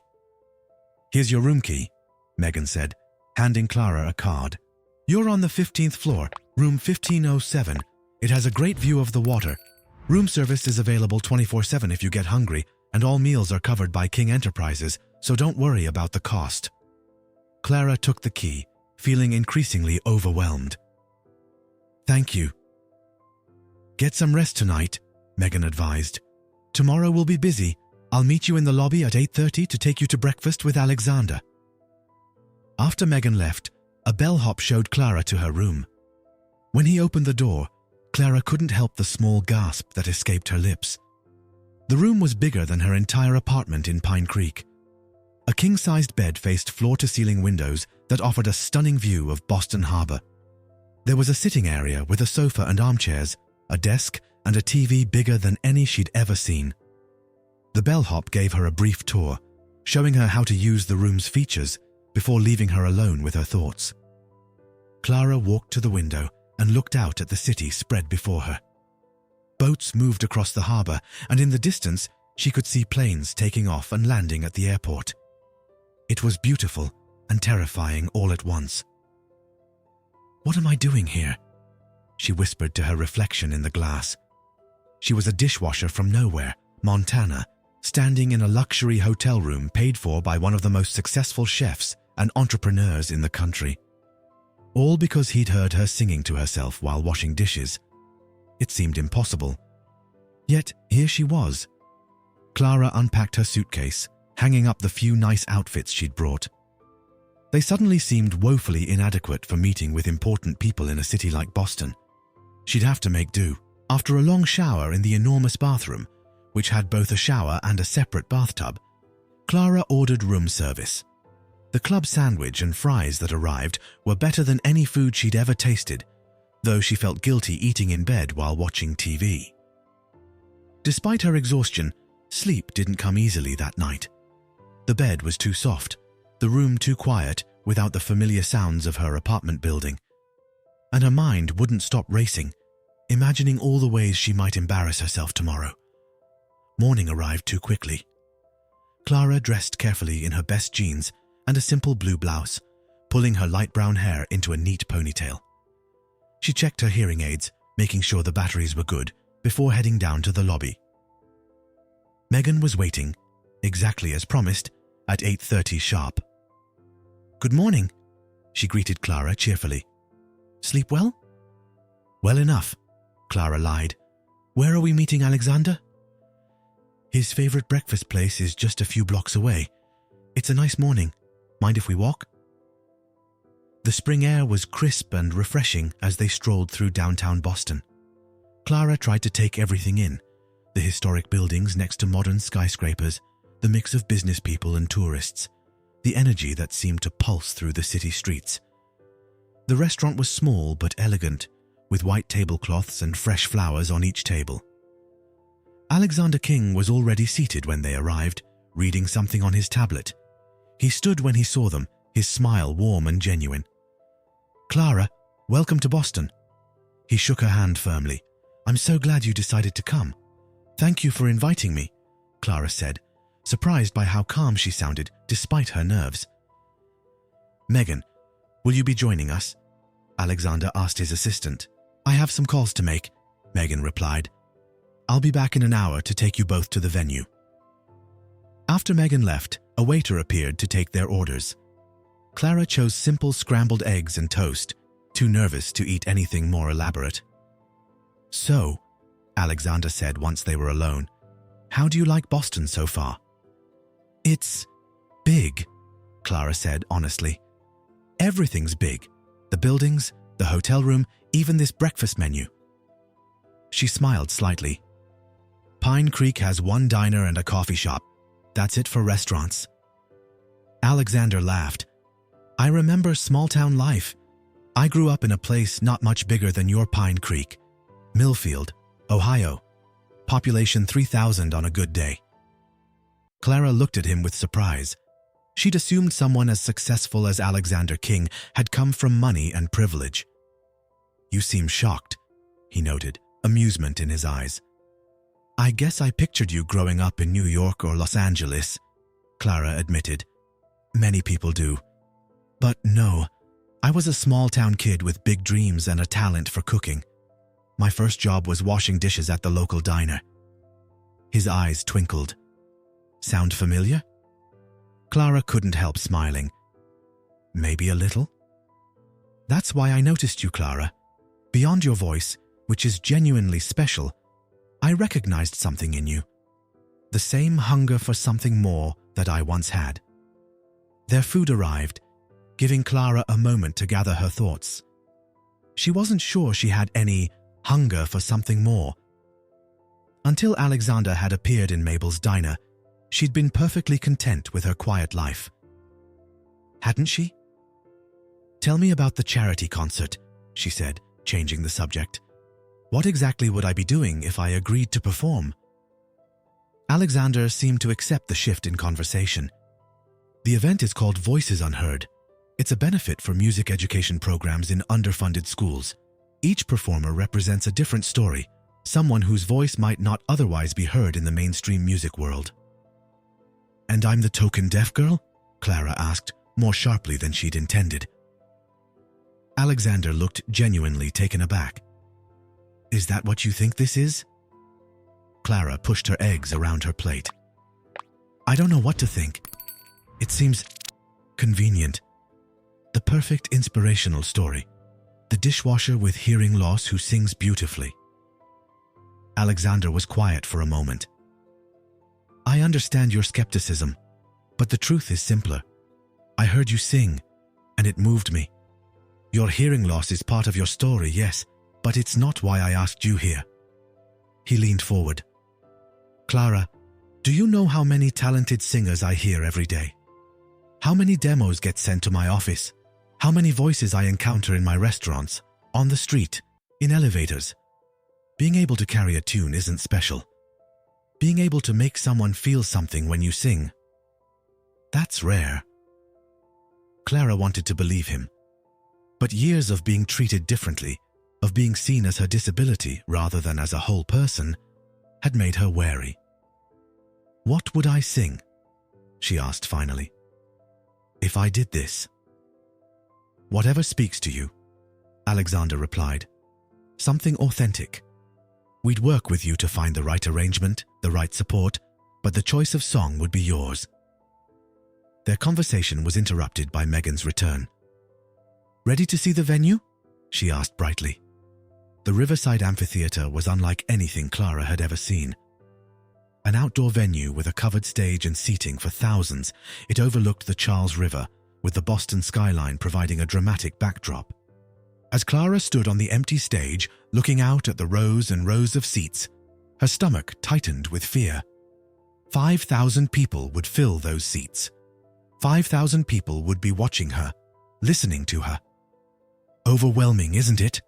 Here's your room key, Megan said, handing Clara a card. You're on the 15th floor, room 1507. It has a great view of the water. Room service is available 24/7 if you get hungry, and all meals are covered by King Enterprises, so don't worry about the cost. Clara took the key, feeling increasingly overwhelmed. Thank you. Get some rest tonight, Megan advised. Tomorrow we'll be busy. I'll meet you in the lobby at 8:30 to take you to breakfast with Alexander. After Megan left, a bellhop showed Clara to her room. When he opened the door, Clara couldn't help the small gasp that escaped her lips. The room was bigger than her entire apartment in Pine Creek. A king-sized bed faced floor-to-ceiling windows that offered a stunning view of Boston Harbor. There was a sitting area with a sofa and armchairs, a desk, and a TV bigger than any she'd ever seen. The bellhop gave her a brief tour, showing her how to use the room's features before leaving her alone with her thoughts. Clara walked to the window and looked out at the city spread before her. Boats moved across the harbor, and in the distance, she could see planes taking off and landing at the airport. It was beautiful and terrifying all at once. What am I doing here? She whispered to her reflection in the glass. She was a dishwasher from nowhere, Montana, standing in a luxury hotel room paid for by one of the most successful chefs and entrepreneurs in the country. All because he'd heard her singing to herself while washing dishes. It seemed impossible. Yet here she was. Clara unpacked her suitcase, hanging up the few nice outfits she'd brought. They suddenly seemed woefully inadequate for meeting with important people in a city like Boston. She'd have to make do. After a long shower in the enormous bathroom, which had both a shower and a separate bathtub, Clara ordered room service. The club sandwich and fries that arrived were better than any food she'd ever tasted, though she felt guilty eating in bed while watching TV. Despite her exhaustion, sleep didn't come easily that night. The bed was too soft, the room too quiet without the familiar sounds of her apartment building, and her mind wouldn't stop racing, imagining all the ways she might embarrass herself tomorrow. Morning arrived too quickly. Clara dressed carefully in her best jeans and a simple blue blouse, pulling her light brown hair into a neat ponytail. She checked her hearing aids, making sure the batteries were good, before heading down to the lobby. Megan was waiting, exactly as promised, at 8:30 sharp. "Good morning," she greeted Clara cheerfully. "Sleep well?" "Well enough," Clara lied. "Where are we meeting Alexander?" "His favorite breakfast place is just a few blocks away. It's a nice morning. Mind if we walk?" The spring air was crisp and refreshing as they strolled through downtown Boston. Clara tried to take everything in, the historic buildings next to modern skyscrapers, the mix of business people and tourists, the energy that seemed to pulse through the city streets. The restaurant was small but elegant, with white tablecloths and fresh flowers on each table. Alexander King was already seated when they arrived, reading something on his tablet. He stood when he saw them, his smile warm and genuine. "Clara, welcome to Boston." He shook her hand firmly. "I'm so glad you decided to come." "Thank you for inviting me," Clara said, surprised by how calm she sounded despite her nerves. "Megan, Will you be joining us? Alexander asked his assistant. I have some calls to make, Megan replied. I'll be back in an hour to take you both to the venue. After Megan left, a waiter appeared to take their orders. Clara chose simple scrambled eggs and toast, too nervous to eat anything more elaborate. So, Alexander said once they were alone, how do you like Boston so far? It's big, Clara said honestly. Everything's big. The buildings, the hotel room, even this breakfast menu. She smiled slightly. Pine Creek has one diner and a coffee shop. That's it for restaurants. Alexander laughed. I remember small-town life. I grew up in a place not much bigger than your Pine Creek, Millfield, Ohio. Population 3,000 on a good day. Clara looked at him with surprise. She'd assumed someone as successful as Alexander King had come from money and privilege. You seem shocked, he noted, amusement in his eyes. I guess I pictured you growing up in New York or Los Angeles, Clara admitted. Many people do. But no, I was a small-town kid with big dreams and a talent for cooking. My first job was washing dishes at the local diner. His eyes twinkled. Sound familiar? Clara couldn't help smiling. Maybe a little? That's why I noticed you, Clara. Beyond your voice, which is genuinely special, I recognized something in you. The same hunger for something more that I once had. Their food arrived, giving Clara a moment to gather her thoughts. She wasn't sure she had any hunger for something more. Until Alexander had appeared in Mabel's diner, she'd been perfectly content with her quiet life. Hadn't she? Tell me about the charity concert, she said, changing the subject. What exactly would I be doing if I agreed to perform? Alexander seemed to accept the shift in conversation. The event is called Voices Unheard. It's a benefit for music education programs in underfunded schools. Each performer represents a different story, someone whose voice might not otherwise be heard in the mainstream music world. And I'm the token deaf girl? Clara asked, more sharply than she'd intended. Alexander looked genuinely taken aback. Is that what you think this is? Clara pushed her eggs around her plate. I don't know what to think. It seems convenient. The perfect inspirational story. The dishwasher with hearing loss who sings beautifully. Alexander was quiet for a moment. I understand your skepticism, but the truth is simpler. I heard you sing, and it moved me. Your hearing loss is part of your story, yes, but it's not why I asked you here. He leaned forward. Clara, do you know how many talented singers I hear every day? How many demos get sent to my office? How many voices I encounter in my restaurants, on the street, in elevators? Being able to carry a tune isn't special. Being able to make someone feel something when you sing, that's rare. Clara wanted to believe him. But years of being treated differently, of being seen as her disability rather than as a whole person, had made her wary. What would I sing? She asked finally. If I did this? Whatever speaks to you, Alexander replied. Something authentic. We'd work with you to find the right arrangement, the right support, but the choice of song would be yours. Their conversation was interrupted by Megan's return. Ready to see the venue? She asked brightly. The Riverside Amphitheater was unlike anything Clara had ever seen. An outdoor venue with a covered stage and seating for thousands, it overlooked the Charles River, with the Boston skyline providing a dramatic backdrop. As Clara stood on the empty stage, looking out at the rows and rows of seats, her stomach tightened with fear. 5,000 people would fill those seats. 5,000 people would be watching her, listening to her. Overwhelming, isn't it?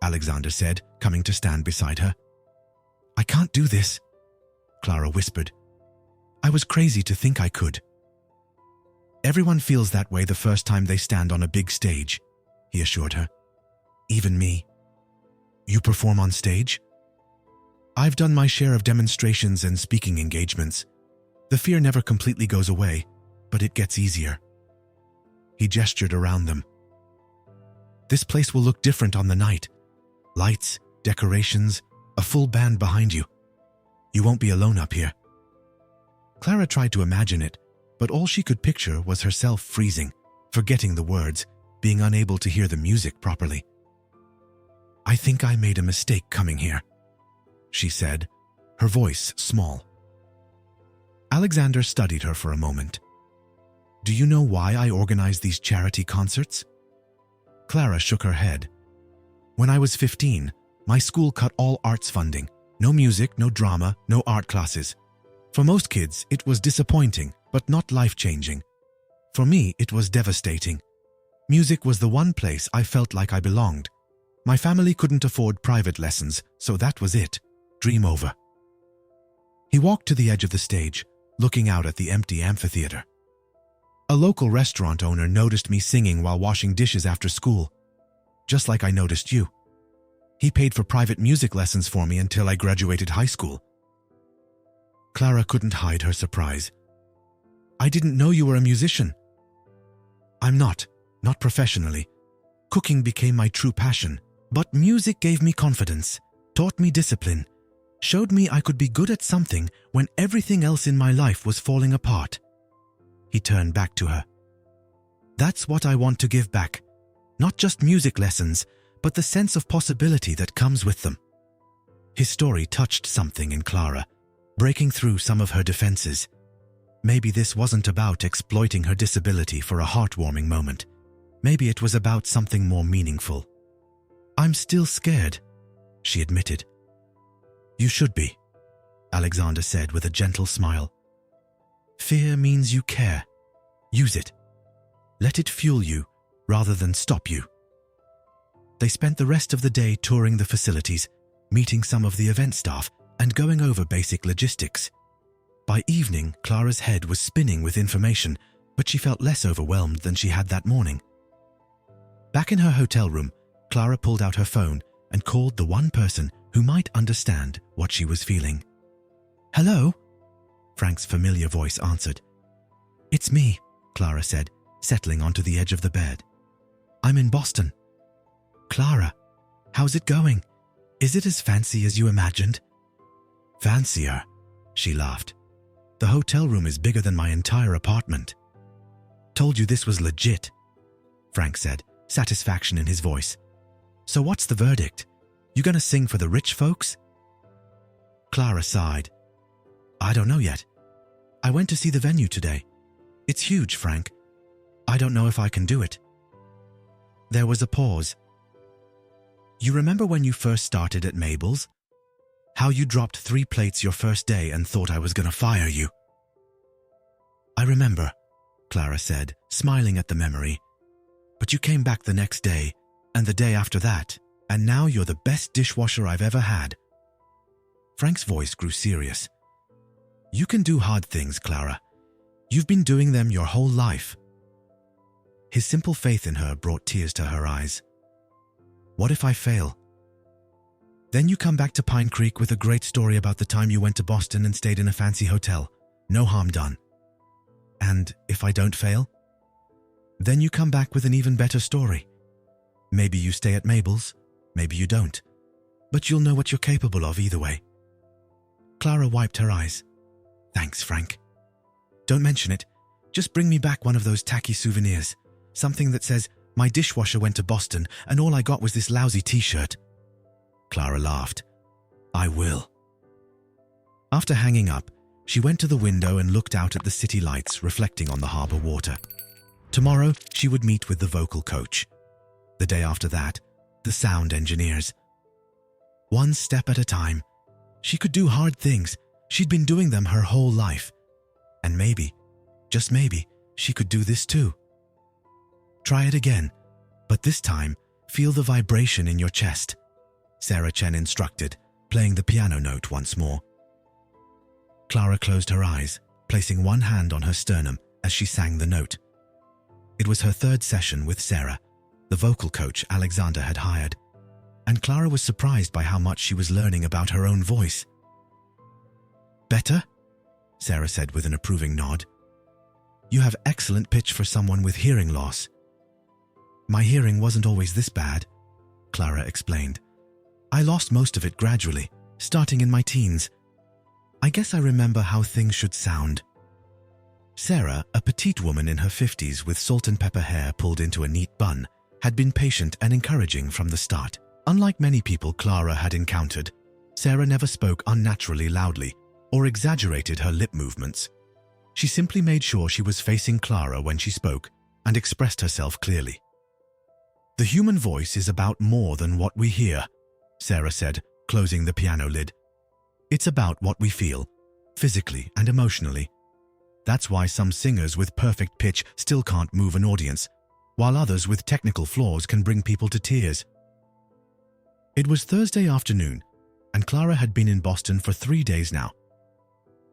Alexander said, coming to stand beside her. I can't do this, Clara whispered. I was crazy to think I could. Everyone feels that way the first time they stand on a big stage, he assured her. Even me. You perform on stage? I've done my share of demonstrations and speaking engagements. The fear never completely goes away, but it gets easier. He gestured around them. This place will look different on the night. Lights, decorations, a full band behind you. You won't be alone up here." Clara tried to imagine it, but all she could picture was herself freezing, forgetting the words, being unable to hear the music properly. "I think I made a mistake coming here," she said, her voice small. Alexander studied her for a moment. "Do you know why I organize these charity concerts?" Clara shook her head. "When I was 15, my school cut all arts funding. No music, no drama, no art classes. For most kids, it was disappointing, but not life-changing. For me, it was devastating. Music was the one place I felt like I belonged. My family couldn't afford private lessons, so that was it. Dream over." He walked to the edge of the stage, looking out at the empty amphitheater. "A local restaurant owner noticed me singing while washing dishes after school, just like I noticed you. He paid for private music lessons for me until I graduated high school." Clara couldn't hide her surprise. "I didn't know you were a musician." "I'm not professionally. Cooking became my true passion, but music gave me confidence, taught me discipline, showed me I could be good at something when everything else in my life was falling apart." He turned back to her. "That's what I want to give back. Not just music lessons, but the sense of possibility that comes with them." His story touched something in Clara, breaking through some of her defenses. Maybe this wasn't about exploiting her disability for a heartwarming moment. Maybe it was about something more meaningful. "I'm still scared," she admitted. "You should be," Alexander said with a gentle smile. "Fear means you care. Use it. Let it fuel you rather than stop you." They spent the rest of the day touring the facilities, meeting some of the event staff, and going over basic logistics. By evening, Clara's head was spinning with information, but she felt less overwhelmed than she had that morning. Back in her hotel room, Clara pulled out her phone and called the one person who might understand what she was feeling. "Hello?" Frank's familiar voice answered. "It's me," Clara said, settling onto the edge of the bed. "I'm in Boston." "Clara, how's it going? Is it as fancy as you imagined?" "Fancier," she laughed. "The hotel room is bigger than my entire apartment." "Told you this was legit," Frank said, satisfaction in his voice. "So what's the verdict? You gonna sing for the rich folks?" Clara sighed. "I don't know yet. I went to see the venue today. It's huge, Frank. I don't know if I can do it." There was a pause. "You remember when you first started at Mabel's? How you dropped 3 plates your first day and thought I was gonna fire you?" "I remember," Clara said, smiling at the memory. "But you came back the next day, and the day after that, and now you're the best dishwasher I've ever had." Frank's voice grew serious. "You can do hard things, Clara. You've been doing them your whole life." His simple faith in her brought tears to her eyes. "What if I fail? Then you come back to Pine Creek with a great story about the time you went to Boston and stayed in a fancy hotel. No harm done. And if I don't fail? Then you come back with an even better story. Maybe you stay at Mabel's, maybe you don't. But you'll know what you're capable of either way." Clara wiped her eyes. "Thanks, Frank. Don't mention it. Just bring me back one of those tacky souvenirs. Something that says, 'My dishwasher went to Boston and all I got was this lousy t-shirt.'" Clara laughed. "I will." After hanging up, she went to the window and looked out at the city lights reflecting on the harbor water. Tomorrow, she would meet with the vocal coach. The day after that, the sound engineers. One step at a time. She could do hard things. She'd been doing them her whole life. And maybe, just maybe, she could do this too. Try it again, but this time, feel the vibration in your chest, Sarah Chen instructed, playing the piano note once more. Clara closed her eyes, placing one hand on her sternum as she sang the note. It was her 3rd session with Sarah, the vocal coach Alexander had hired, and Clara was surprised by how much she was learning about her own voice. "Better?" Sarah said with an approving nod. "You have excellent pitch for someone with hearing loss." My hearing wasn't always this bad, Clara explained. I lost most of it gradually, starting in my teens. I guess I remember how things should sound. Sarah, a petite woman in her 50s with salt and pepper hair pulled into a neat bun, had been patient and encouraging from the start. Unlike many people Clara had encountered, Sarah never spoke unnaturally loudly or exaggerated her lip movements. She simply made sure she was facing Clara when she spoke and expressed herself clearly. The human voice is about more than what we hear, Sarah said, closing the piano lid. It's about what we feel, physically and emotionally. That's why some singers with perfect pitch still can't move an audience, while others with technical flaws can bring people to tears. It was Thursday afternoon, and Clara had been in Boston for 3 days now.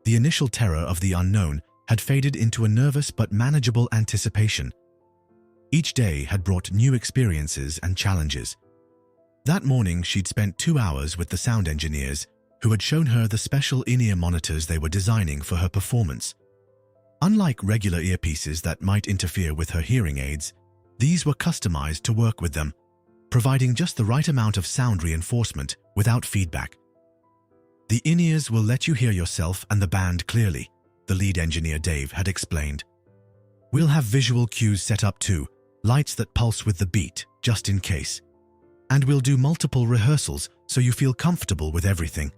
The initial terror of the unknown had faded into a nervous but manageable anticipation. Each day had brought new experiences and challenges. That morning, she'd spent 2 hours with the sound engineers who had shown her the special in-ear monitors they were designing for her performance. Unlike regular earpieces that might interfere with her hearing aids, these were customized to work with them, providing just the right amount of sound reinforcement without feedback. The in-ears will let you hear yourself and the band clearly, the lead engineer Dave had explained. We'll have visual cues set up too, lights that pulse with the beat, just in case. And we'll do multiple rehearsals so you feel comfortable with everything.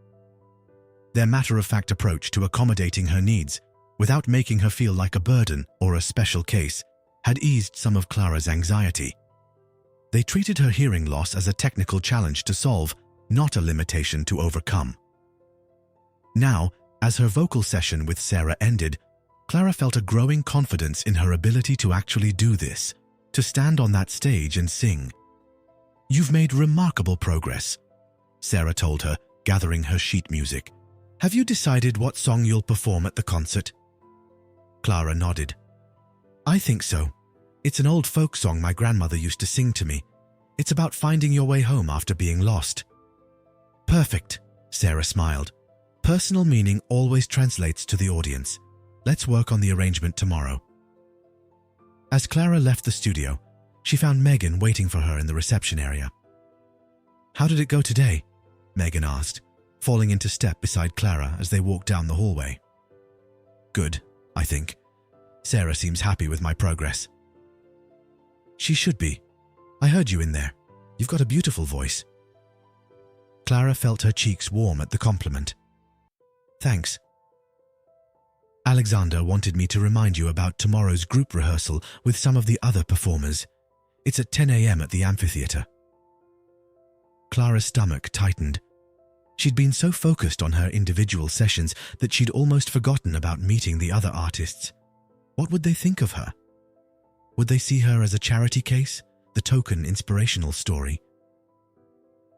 Their matter-of-fact approach to accommodating her needs, without making her feel like a burden or a special case, had eased some of Clara's anxiety. They treated her hearing loss as a technical challenge to solve, not a limitation to overcome. Now, as her vocal session with Sarah ended, Clara felt a growing confidence in her ability to actually do this, to stand on that stage and sing. "You've made remarkable progress," Sarah told her, gathering her sheet music. "Have you decided what song you'll perform at the concert?" Clara nodded. "I think so. It's an old folk song my grandmother used to sing to me. It's about finding your way home after being lost." "Perfect," Sarah smiled. "Personal meaning always translates to the audience. Let's work on the arrangement tomorrow." As Clara left the studio, she found Megan waiting for her in the reception area. "How did it go today?" Megan asked, falling into step beside Clara as they walked down the hallway. "Good, I think. Sarah seems happy with my progress." "She should be. I heard you in there. You've got a beautiful voice." Clara felt her cheeks warm at the compliment. "Thanks. Alexander wanted me to remind you about tomorrow's group rehearsal with some of the other performers. It's at 10 a.m. at the amphitheater." Clara's stomach tightened. She'd been so focused on her individual sessions that she'd almost forgotten about meeting the other artists. What would they think of her? Would they see her as a charity case, the token inspirational story?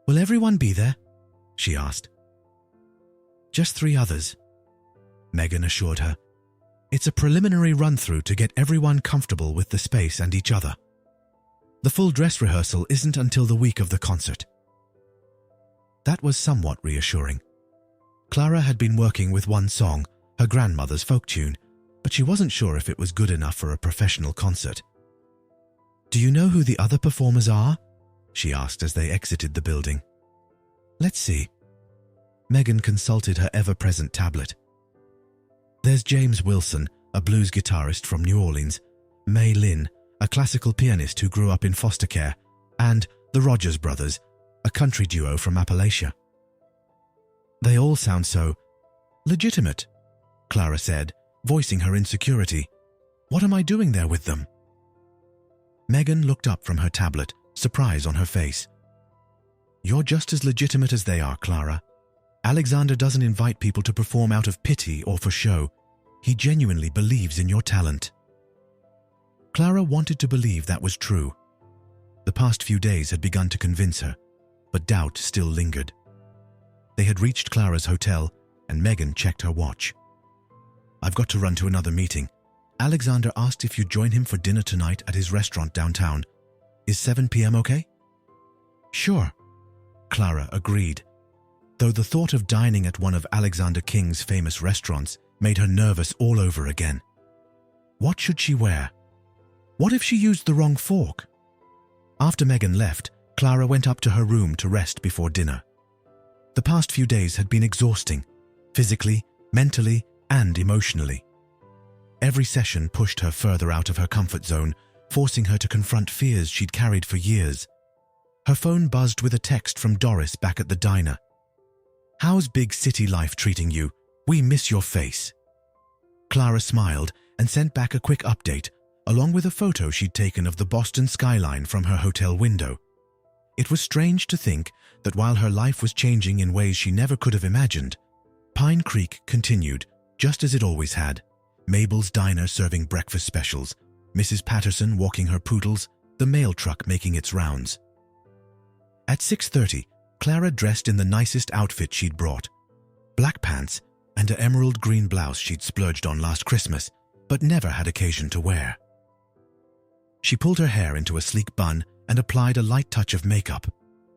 "Will everyone be there?" she asked. "Just 3 others," Megan assured her. "It's a preliminary run-through to get everyone comfortable with the space and each other. The full dress rehearsal isn't until the week of the concert." That was somewhat reassuring. Clara had been working with one song, her grandmother's folk tune, but she wasn't sure if it was good enough for a professional concert. "Do you know who the other performers are?" she asked as they exited the building. "Let's see." Megan consulted her ever-present tablet. "There's James Wilson, a blues guitarist from New Orleans, May Lynn, a classical pianist who grew up in foster care, and the Rogers Brothers, a country duo from Appalachia." "They all sound so legitimate," Clara said, voicing her insecurity. "What am I doing there with them?" Megan looked up from her tablet, surprise on her face. "You're just as legitimate as they are, Clara. Alexander doesn't invite people to perform out of pity or for show. He genuinely believes in your talent." Clara wanted to believe that was true. The past few days had begun to convince her, but doubt still lingered. They had reached Clara's hotel, and Megan checked her watch. "I've got to run to another meeting. Alexander asked if you'd join him for dinner tonight at his restaurant downtown. Is 7 p.m. okay?" "Sure," Clara agreed, though the thought of dining at one of Alexander King's famous restaurants made her nervous all over again. What should she wear? What if she used the wrong fork? After Megan left, Clara went up to her room to rest before dinner. The past few days had been exhausting, physically, mentally, and emotionally. Every session pushed her further out of her comfort zone, forcing her to confront fears she'd carried for years. Her phone buzzed with a text from Doris back at the diner. "How's big city life treating you? We miss your face." Clara smiled and sent back a quick update, along with a photo she'd taken of the Boston skyline from her hotel window. It was strange to think that while her life was changing in ways she never could have imagined, Pine Creek continued just as it always had. Mabel's diner serving breakfast specials, Mrs. Patterson walking her poodles, the mail truck making its rounds. At 6:30, Clara dressed in the nicest outfit she'd brought. Black pants and an emerald green blouse she'd splurged on last Christmas, but never had occasion to wear. She pulled her hair into a sleek bun and applied a light touch of makeup.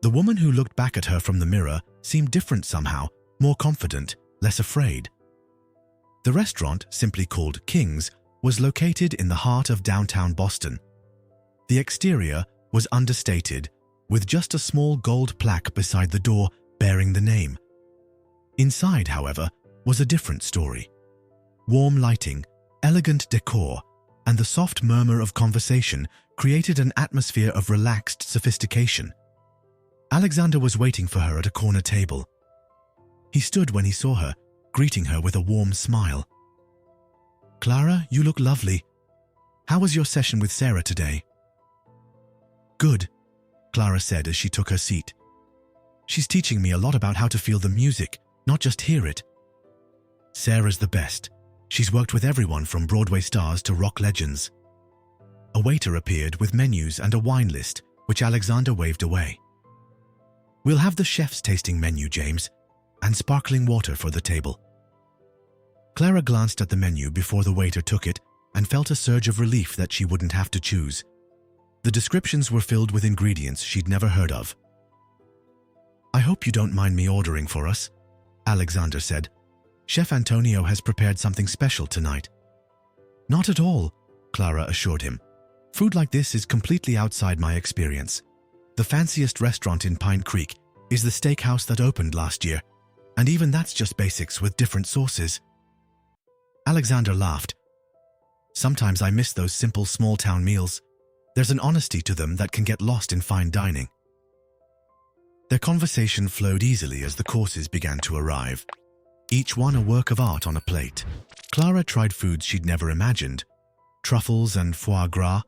The woman who looked back at her from the mirror seemed different somehow, more confident, less afraid. The restaurant, simply called King's, was located in the heart of downtown Boston. The exterior was understated, with just a small gold plaque beside the door bearing the name. Inside, however, was a different story. Warm lighting, elegant decor, and the soft murmur of conversation created an atmosphere of relaxed sophistication. Alexander was waiting for her at a corner table. He stood when he saw her, greeting her with a warm smile. "Clara, you look lovely. How was your session with Sarah today?" "Good," Clara said as she took her seat. "She's teaching me a lot about how to feel the music, not just hear it. Sarah's the best. She's worked with everyone from Broadway stars to rock legends." A waiter appeared with menus and a wine list, which Alexander waved away. "We'll have the chef's tasting menu, James, and sparkling water for the table." Clara glanced at the menu before the waiter took it and felt a surge of relief that she wouldn't have to choose. The descriptions were filled with ingredients she'd never heard of. "I hope you don't mind me ordering for us," Alexander said. "Chef Antonio has prepared something special tonight." "Not at all," Clara assured him. "Food like this is completely outside my experience. The fanciest restaurant in Pine Creek is the steakhouse that opened last year, and even that's just basics with different sauces." Alexander laughed. "Sometimes I miss those simple small-town meals. There's an honesty to them that can get lost in fine dining." Their conversation flowed easily as the courses began to arrive, each one a work of art on a plate. Clara tried foods she'd never imagined: truffles and foie gras,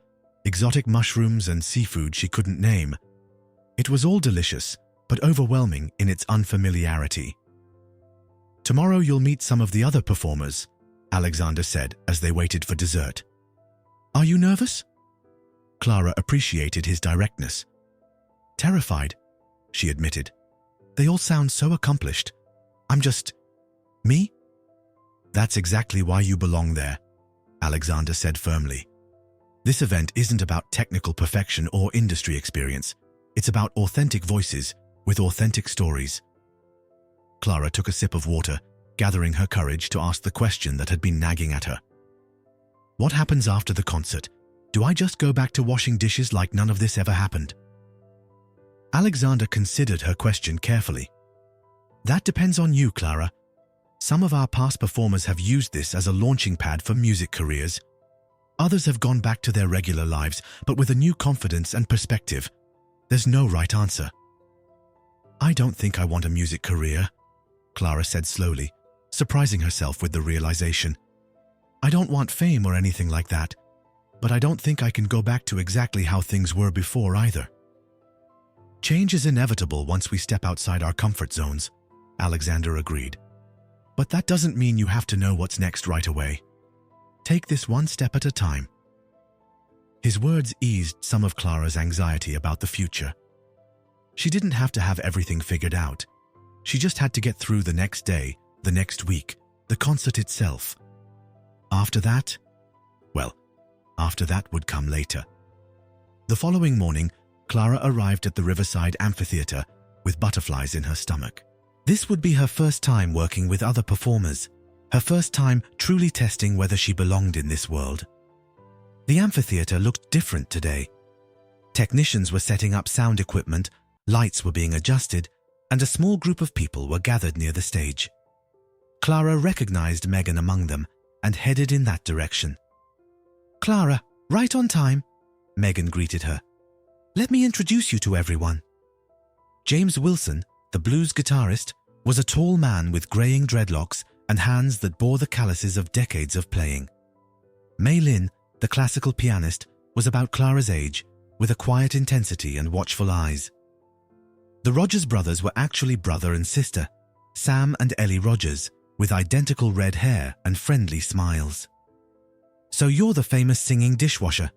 exotic mushrooms and seafood she couldn't name. It was all delicious, but overwhelming in its unfamiliarity. "Tomorrow you'll meet some of the other performers," Alexander said as they waited for dessert. "Are you nervous?" Clara appreciated his directness. "Terrified," she admitted. "They all sound so accomplished. I'm just... me?" "That's exactly why you belong there," Alexander said firmly. "This event isn't about technical perfection or industry experience. It's about authentic voices with authentic stories." Clara took a sip of water, gathering her courage to ask the question that had been nagging at her. "What happens after the concert? Do I just go back to washing dishes like none of this ever happened?" Alexander considered her question carefully. "That depends on you, Clara. Some of our past performers have used this as a launching pad for music careers. Others have gone back to their regular lives, but with a new confidence and perspective. There's no right answer." "I don't think I want a music career," Clara said slowly, surprising herself with the realization. "I don't want fame or anything like that, but I don't think I can go back to exactly how things were before either." "Change is inevitable once we step outside our comfort zones," Alexander agreed. "But that doesn't mean you have to know what's next right away. Take this one step at a time." His words eased some of Clara's anxiety about the future. She didn't have to have everything figured out. She just had to get through the next day, the next week, the concert itself. After that, well, after that would come later. The following morning, Clara arrived at the Riverside Amphitheater with butterflies in her stomach. This would be her first time working with other performers, her first time truly testing whether she belonged in this world. The amphitheater looked different today. Technicians were setting up sound equipment, lights were being adjusted, and a small group of people were gathered near the stage. Clara recognized Megan among them and headed in that direction. "Clara, right on time," Megan greeted her. "Let me introduce you to everyone." James Wilson, the blues guitarist, was a tall man with graying dreadlocks and hands that bore the calluses of decades of playing. Mei Lin, the classical pianist, was about Clara's age, with a quiet intensity and watchful eyes. The Rogers brothers were actually brother and sister, Sam and Ellie Rogers, with identical red hair and friendly smiles. "So you're the famous singing dishwasher,"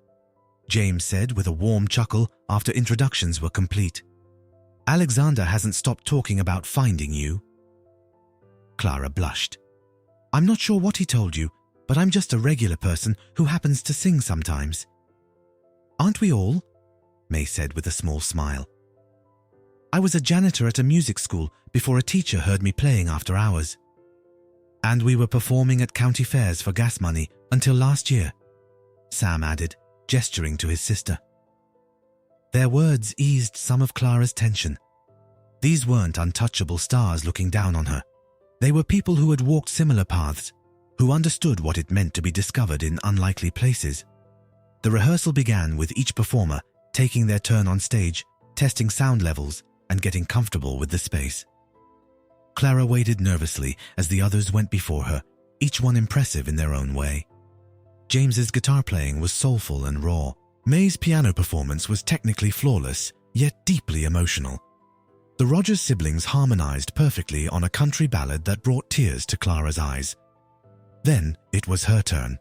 James said with a warm chuckle after introductions were complete. "Alexander hasn't stopped talking about finding you." Clara blushed. "I'm not sure what he told you, but I'm just a regular person who happens to sing sometimes." "Aren't we all?" May said with a small smile. "I was a janitor at a music school before a teacher heard me playing after hours. And we were performing at county fairs for gas money until last year," Sam added, gesturing to his sister. Their words eased some of Clara's tension. These weren't untouchable stars looking down on her. They were people who had walked similar paths, who understood what it meant to be discovered in unlikely places. The rehearsal began with each performer taking their turn on stage, testing sound levels, and getting comfortable with the space. Clara waited nervously as the others went before her, each one impressive in their own way. James's guitar playing was soulful and raw. May's piano performance was technically flawless, yet deeply emotional. The Rogers siblings harmonized perfectly on a country ballad that brought tears to Clara's eyes. Then it was her turn.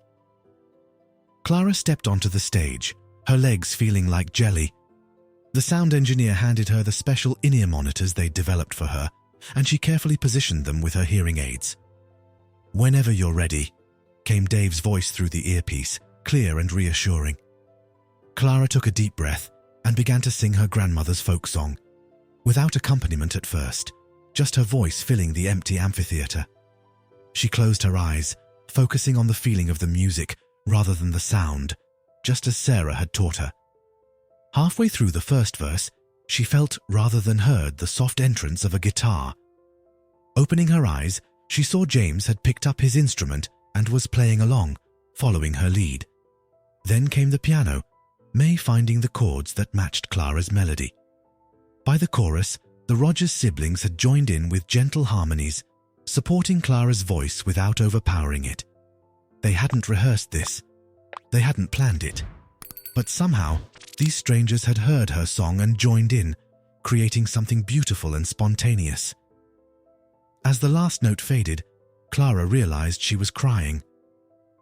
Clara stepped onto the stage, her legs feeling like jelly. The sound engineer handed her the special in-ear monitors they'd developed for her, and she carefully positioned them with her hearing aids. "Whenever you're ready," came Dave's voice through the earpiece, clear and reassuring. Clara took a deep breath and began to sing her grandmother's folk song, without accompaniment at first, just her voice filling the empty amphitheater. She closed her eyes, focusing on the feeling of the music rather than the sound, just as Sarah had taught her. Halfway through the first verse, she felt rather than heard the soft entrance of a guitar. Opening her eyes, she saw James had picked up his instrument and was playing along, following her lead. Then came the piano, May finding the chords that matched Clara's melody. By the chorus, the Rogers siblings had joined in with gentle harmonies, supporting Clara's voice without overpowering it. They hadn't rehearsed this. They hadn't planned it. But somehow, these strangers had heard her song and joined in, creating something beautiful and spontaneous. As the last note faded, Clara realized she was crying.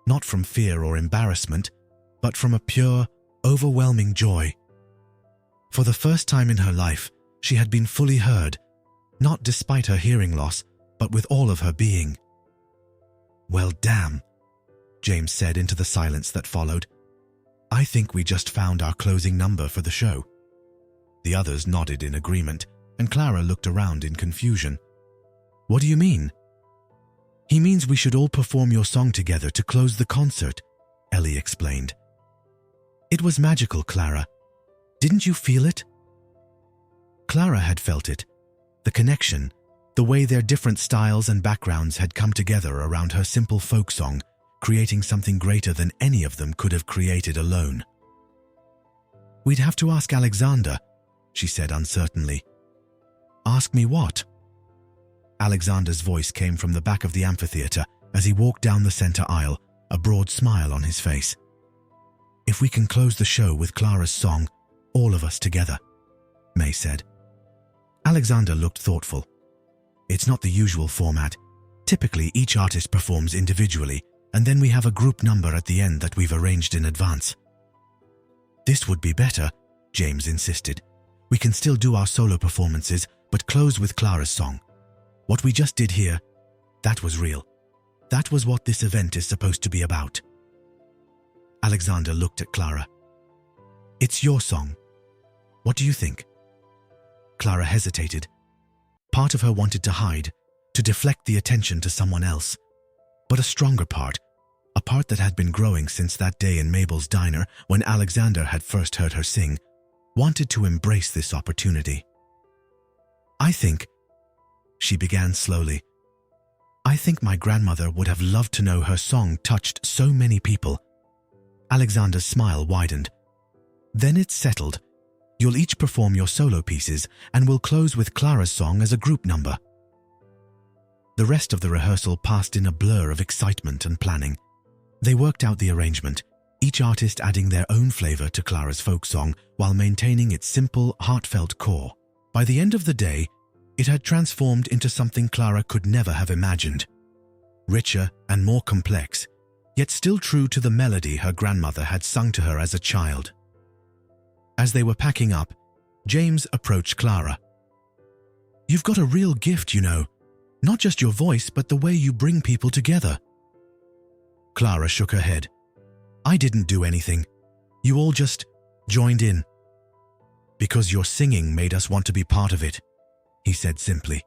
Not from fear or embarrassment, but from a pure, overwhelming joy. For the first time in her life, she had been fully heard, not despite her hearing loss, but with all of her being. "Well, damn," James said into the silence that followed. "I think we just found our closing number for the show." The others nodded in agreement, and Clara looked around in confusion. "What do you mean?" "He means we should all perform your song together to close the concert," Ellie explained. "It was magical, Clara. Didn't you feel it?" Clara had felt it. The connection, the way their different styles and backgrounds had come together around her simple folk song, creating something greater than any of them could have created alone. "We'd have to ask Alexander," she said uncertainly. "Ask me what?" Alexander's voice came from the back of the amphitheater as he walked down the center aisle, a broad smile on his face. "If we can close the show with Clara's song, all of us together," May said. Alexander looked thoughtful. "It's not the usual format. Typically, each artist performs individually, and then we have a group number at the end that we've arranged in advance." "This would be better," James insisted. "We can still do our solo performances, but close with Clara's song. What we just did here, that was real. That was what this event is supposed to be about." Alexander looked at Clara. "It's your song. What do you think?" Clara hesitated. Part of her wanted to hide, to deflect the attention to someone else. But a stronger part, a part that had been growing since that day in Mabel's diner when Alexander had first heard her sing, wanted to embrace this opportunity. "I think," she began slowly, "I think my grandmother would have loved to know her song touched so many people." Alexander's smile widened. "Then it's settled. You'll each perform your solo pieces, and we'll close with Clara's song as a group number." The rest of the rehearsal passed in a blur of excitement and planning. They worked out the arrangement, each artist adding their own flavor to Clara's folk song while maintaining its simple, heartfelt core. By the end of the day, it had transformed into something Clara could never have imagined. Richer and more complex, yet still true to the melody her grandmother had sung to her as a child. As they were packing up, James approached Clara. "You've got a real gift, you know. Not just your voice, but the way you bring people together." Clara shook her head. "I didn't do anything. You all just joined in." "Because your singing made us want to be part of it," he said simply.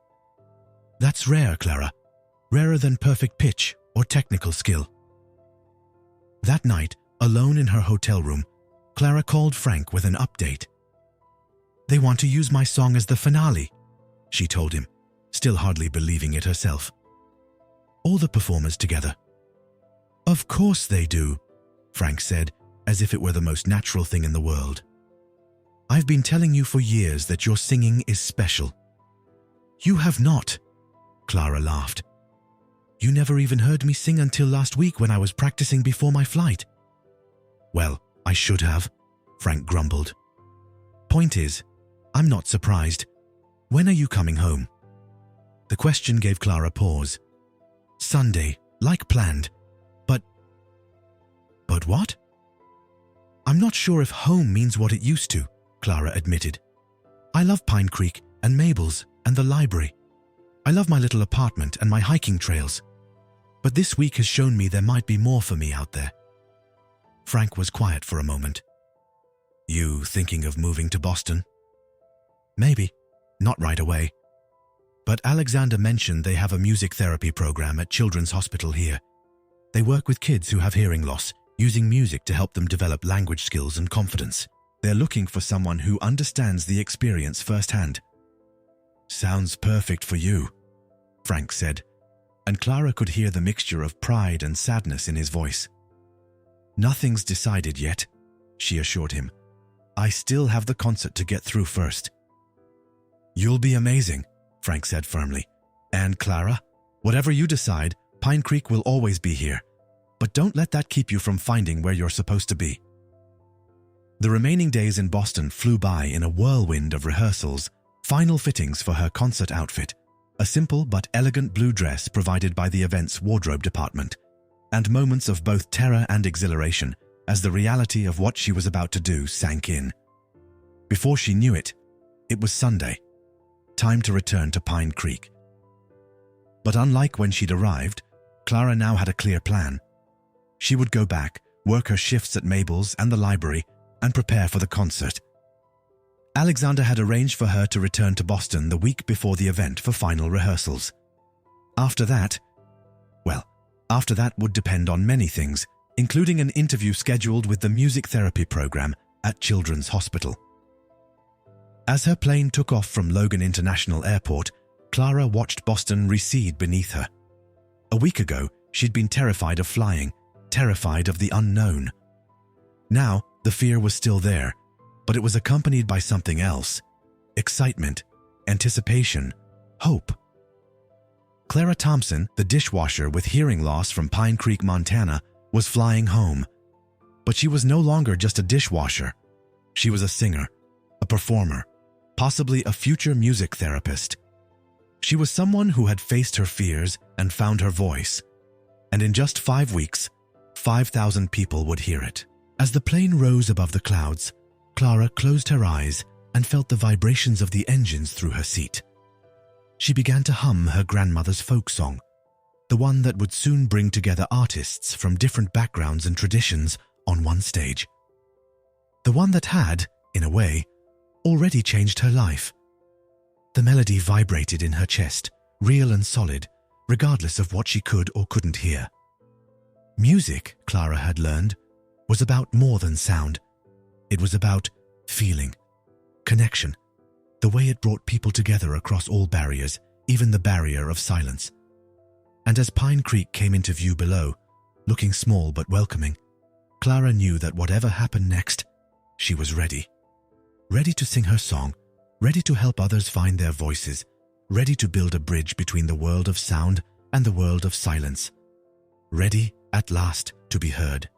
"That's rare, Clara. Rarer than perfect pitch or technical skill." That night, alone in her hotel room, Clara called Frank with an update. "They want to use my song as the finale," she told him, still hardly believing it herself. "All the performers together." "Of course they do," Frank said, as if it were the most natural thing in the world. "I've been telling you for years that your singing is special." "You have not," Clara laughed. "You never even heard me sing until last week when I was practicing before my flight." "Well, I should have," Frank grumbled. "Point is, I'm not surprised. When are you coming home?" The question gave Clara pause. "Sunday, like planned. But what?" "I'm not sure if home means what it used to," Clara admitted. "I love Pine Creek and Mabel's and the library. I love my little apartment and my hiking trails. But this week has shown me there might be more for me out there." Frank was quiet for a moment. "You thinking of moving to Boston?" "Maybe. Not right away. But Alexander mentioned they have a music therapy program at Children's Hospital here. They work with kids who have hearing loss, using music to help them develop language skills and confidence. They're looking for someone who understands the experience firsthand." "Sounds perfect for you," Frank said, and Clara could hear the mixture of pride and sadness in his voice. "Nothing's decided yet," she assured him. "I still have the concert to get through first." "You'll be amazing," Frank said firmly. "And Clara, whatever you decide, Pine Creek will always be here. But don't let that keep you from finding where you're supposed to be." The remaining days in Boston flew by in a whirlwind of rehearsals, final fittings for her concert outfit, a simple but elegant blue dress provided by the event's wardrobe department, and moments of both terror and exhilaration as the reality of what she was about to do sank in. Before she knew it, it was Sunday, time to return to Pine Creek. But unlike when she'd arrived, Clara now had a clear plan. She would go back, work her shifts at Mabel's and the library, and prepare for the concert. Alexander had arranged for her to return to Boston the week before the event for final rehearsals. After that would depend on many things, including an interview scheduled with the music therapy program at Children's Hospital. As her plane took off from Logan International Airport, Clara watched Boston recede beneath her. A week ago, she'd been terrified of flying, terrified of the unknown. Now, the fear was still there, but it was accompanied by something else: excitement, anticipation, hope. Clara Thompson, the dishwasher with hearing loss from Pine Creek, Montana, was flying home. But she was no longer just a dishwasher. She was a singer, a performer, possibly a future music therapist. She was someone who had faced her fears and found her voice. And in just 5 weeks, 5,000 people would hear it. As the plane rose above the clouds, Clara closed her eyes and felt the vibrations of the engines through her seat. She began to hum her grandmother's folk song, the one that would soon bring together artists from different backgrounds and traditions on one stage. The one that had, in a way, already changed her life. The melody vibrated in her chest, real and solid, regardless of what she could or couldn't hear. Music, Clara had learned, was about more than sound. It was about feeling, connection, the way it brought people together across all barriers, even the barrier of silence. And as Pine Creek came into view below, looking small but welcoming, Clara knew that whatever happened next, she was ready. Ready to sing her song, ready to help others find their voices, ready to build a bridge between the world of sound and the world of silence. Ready, at last, to be heard.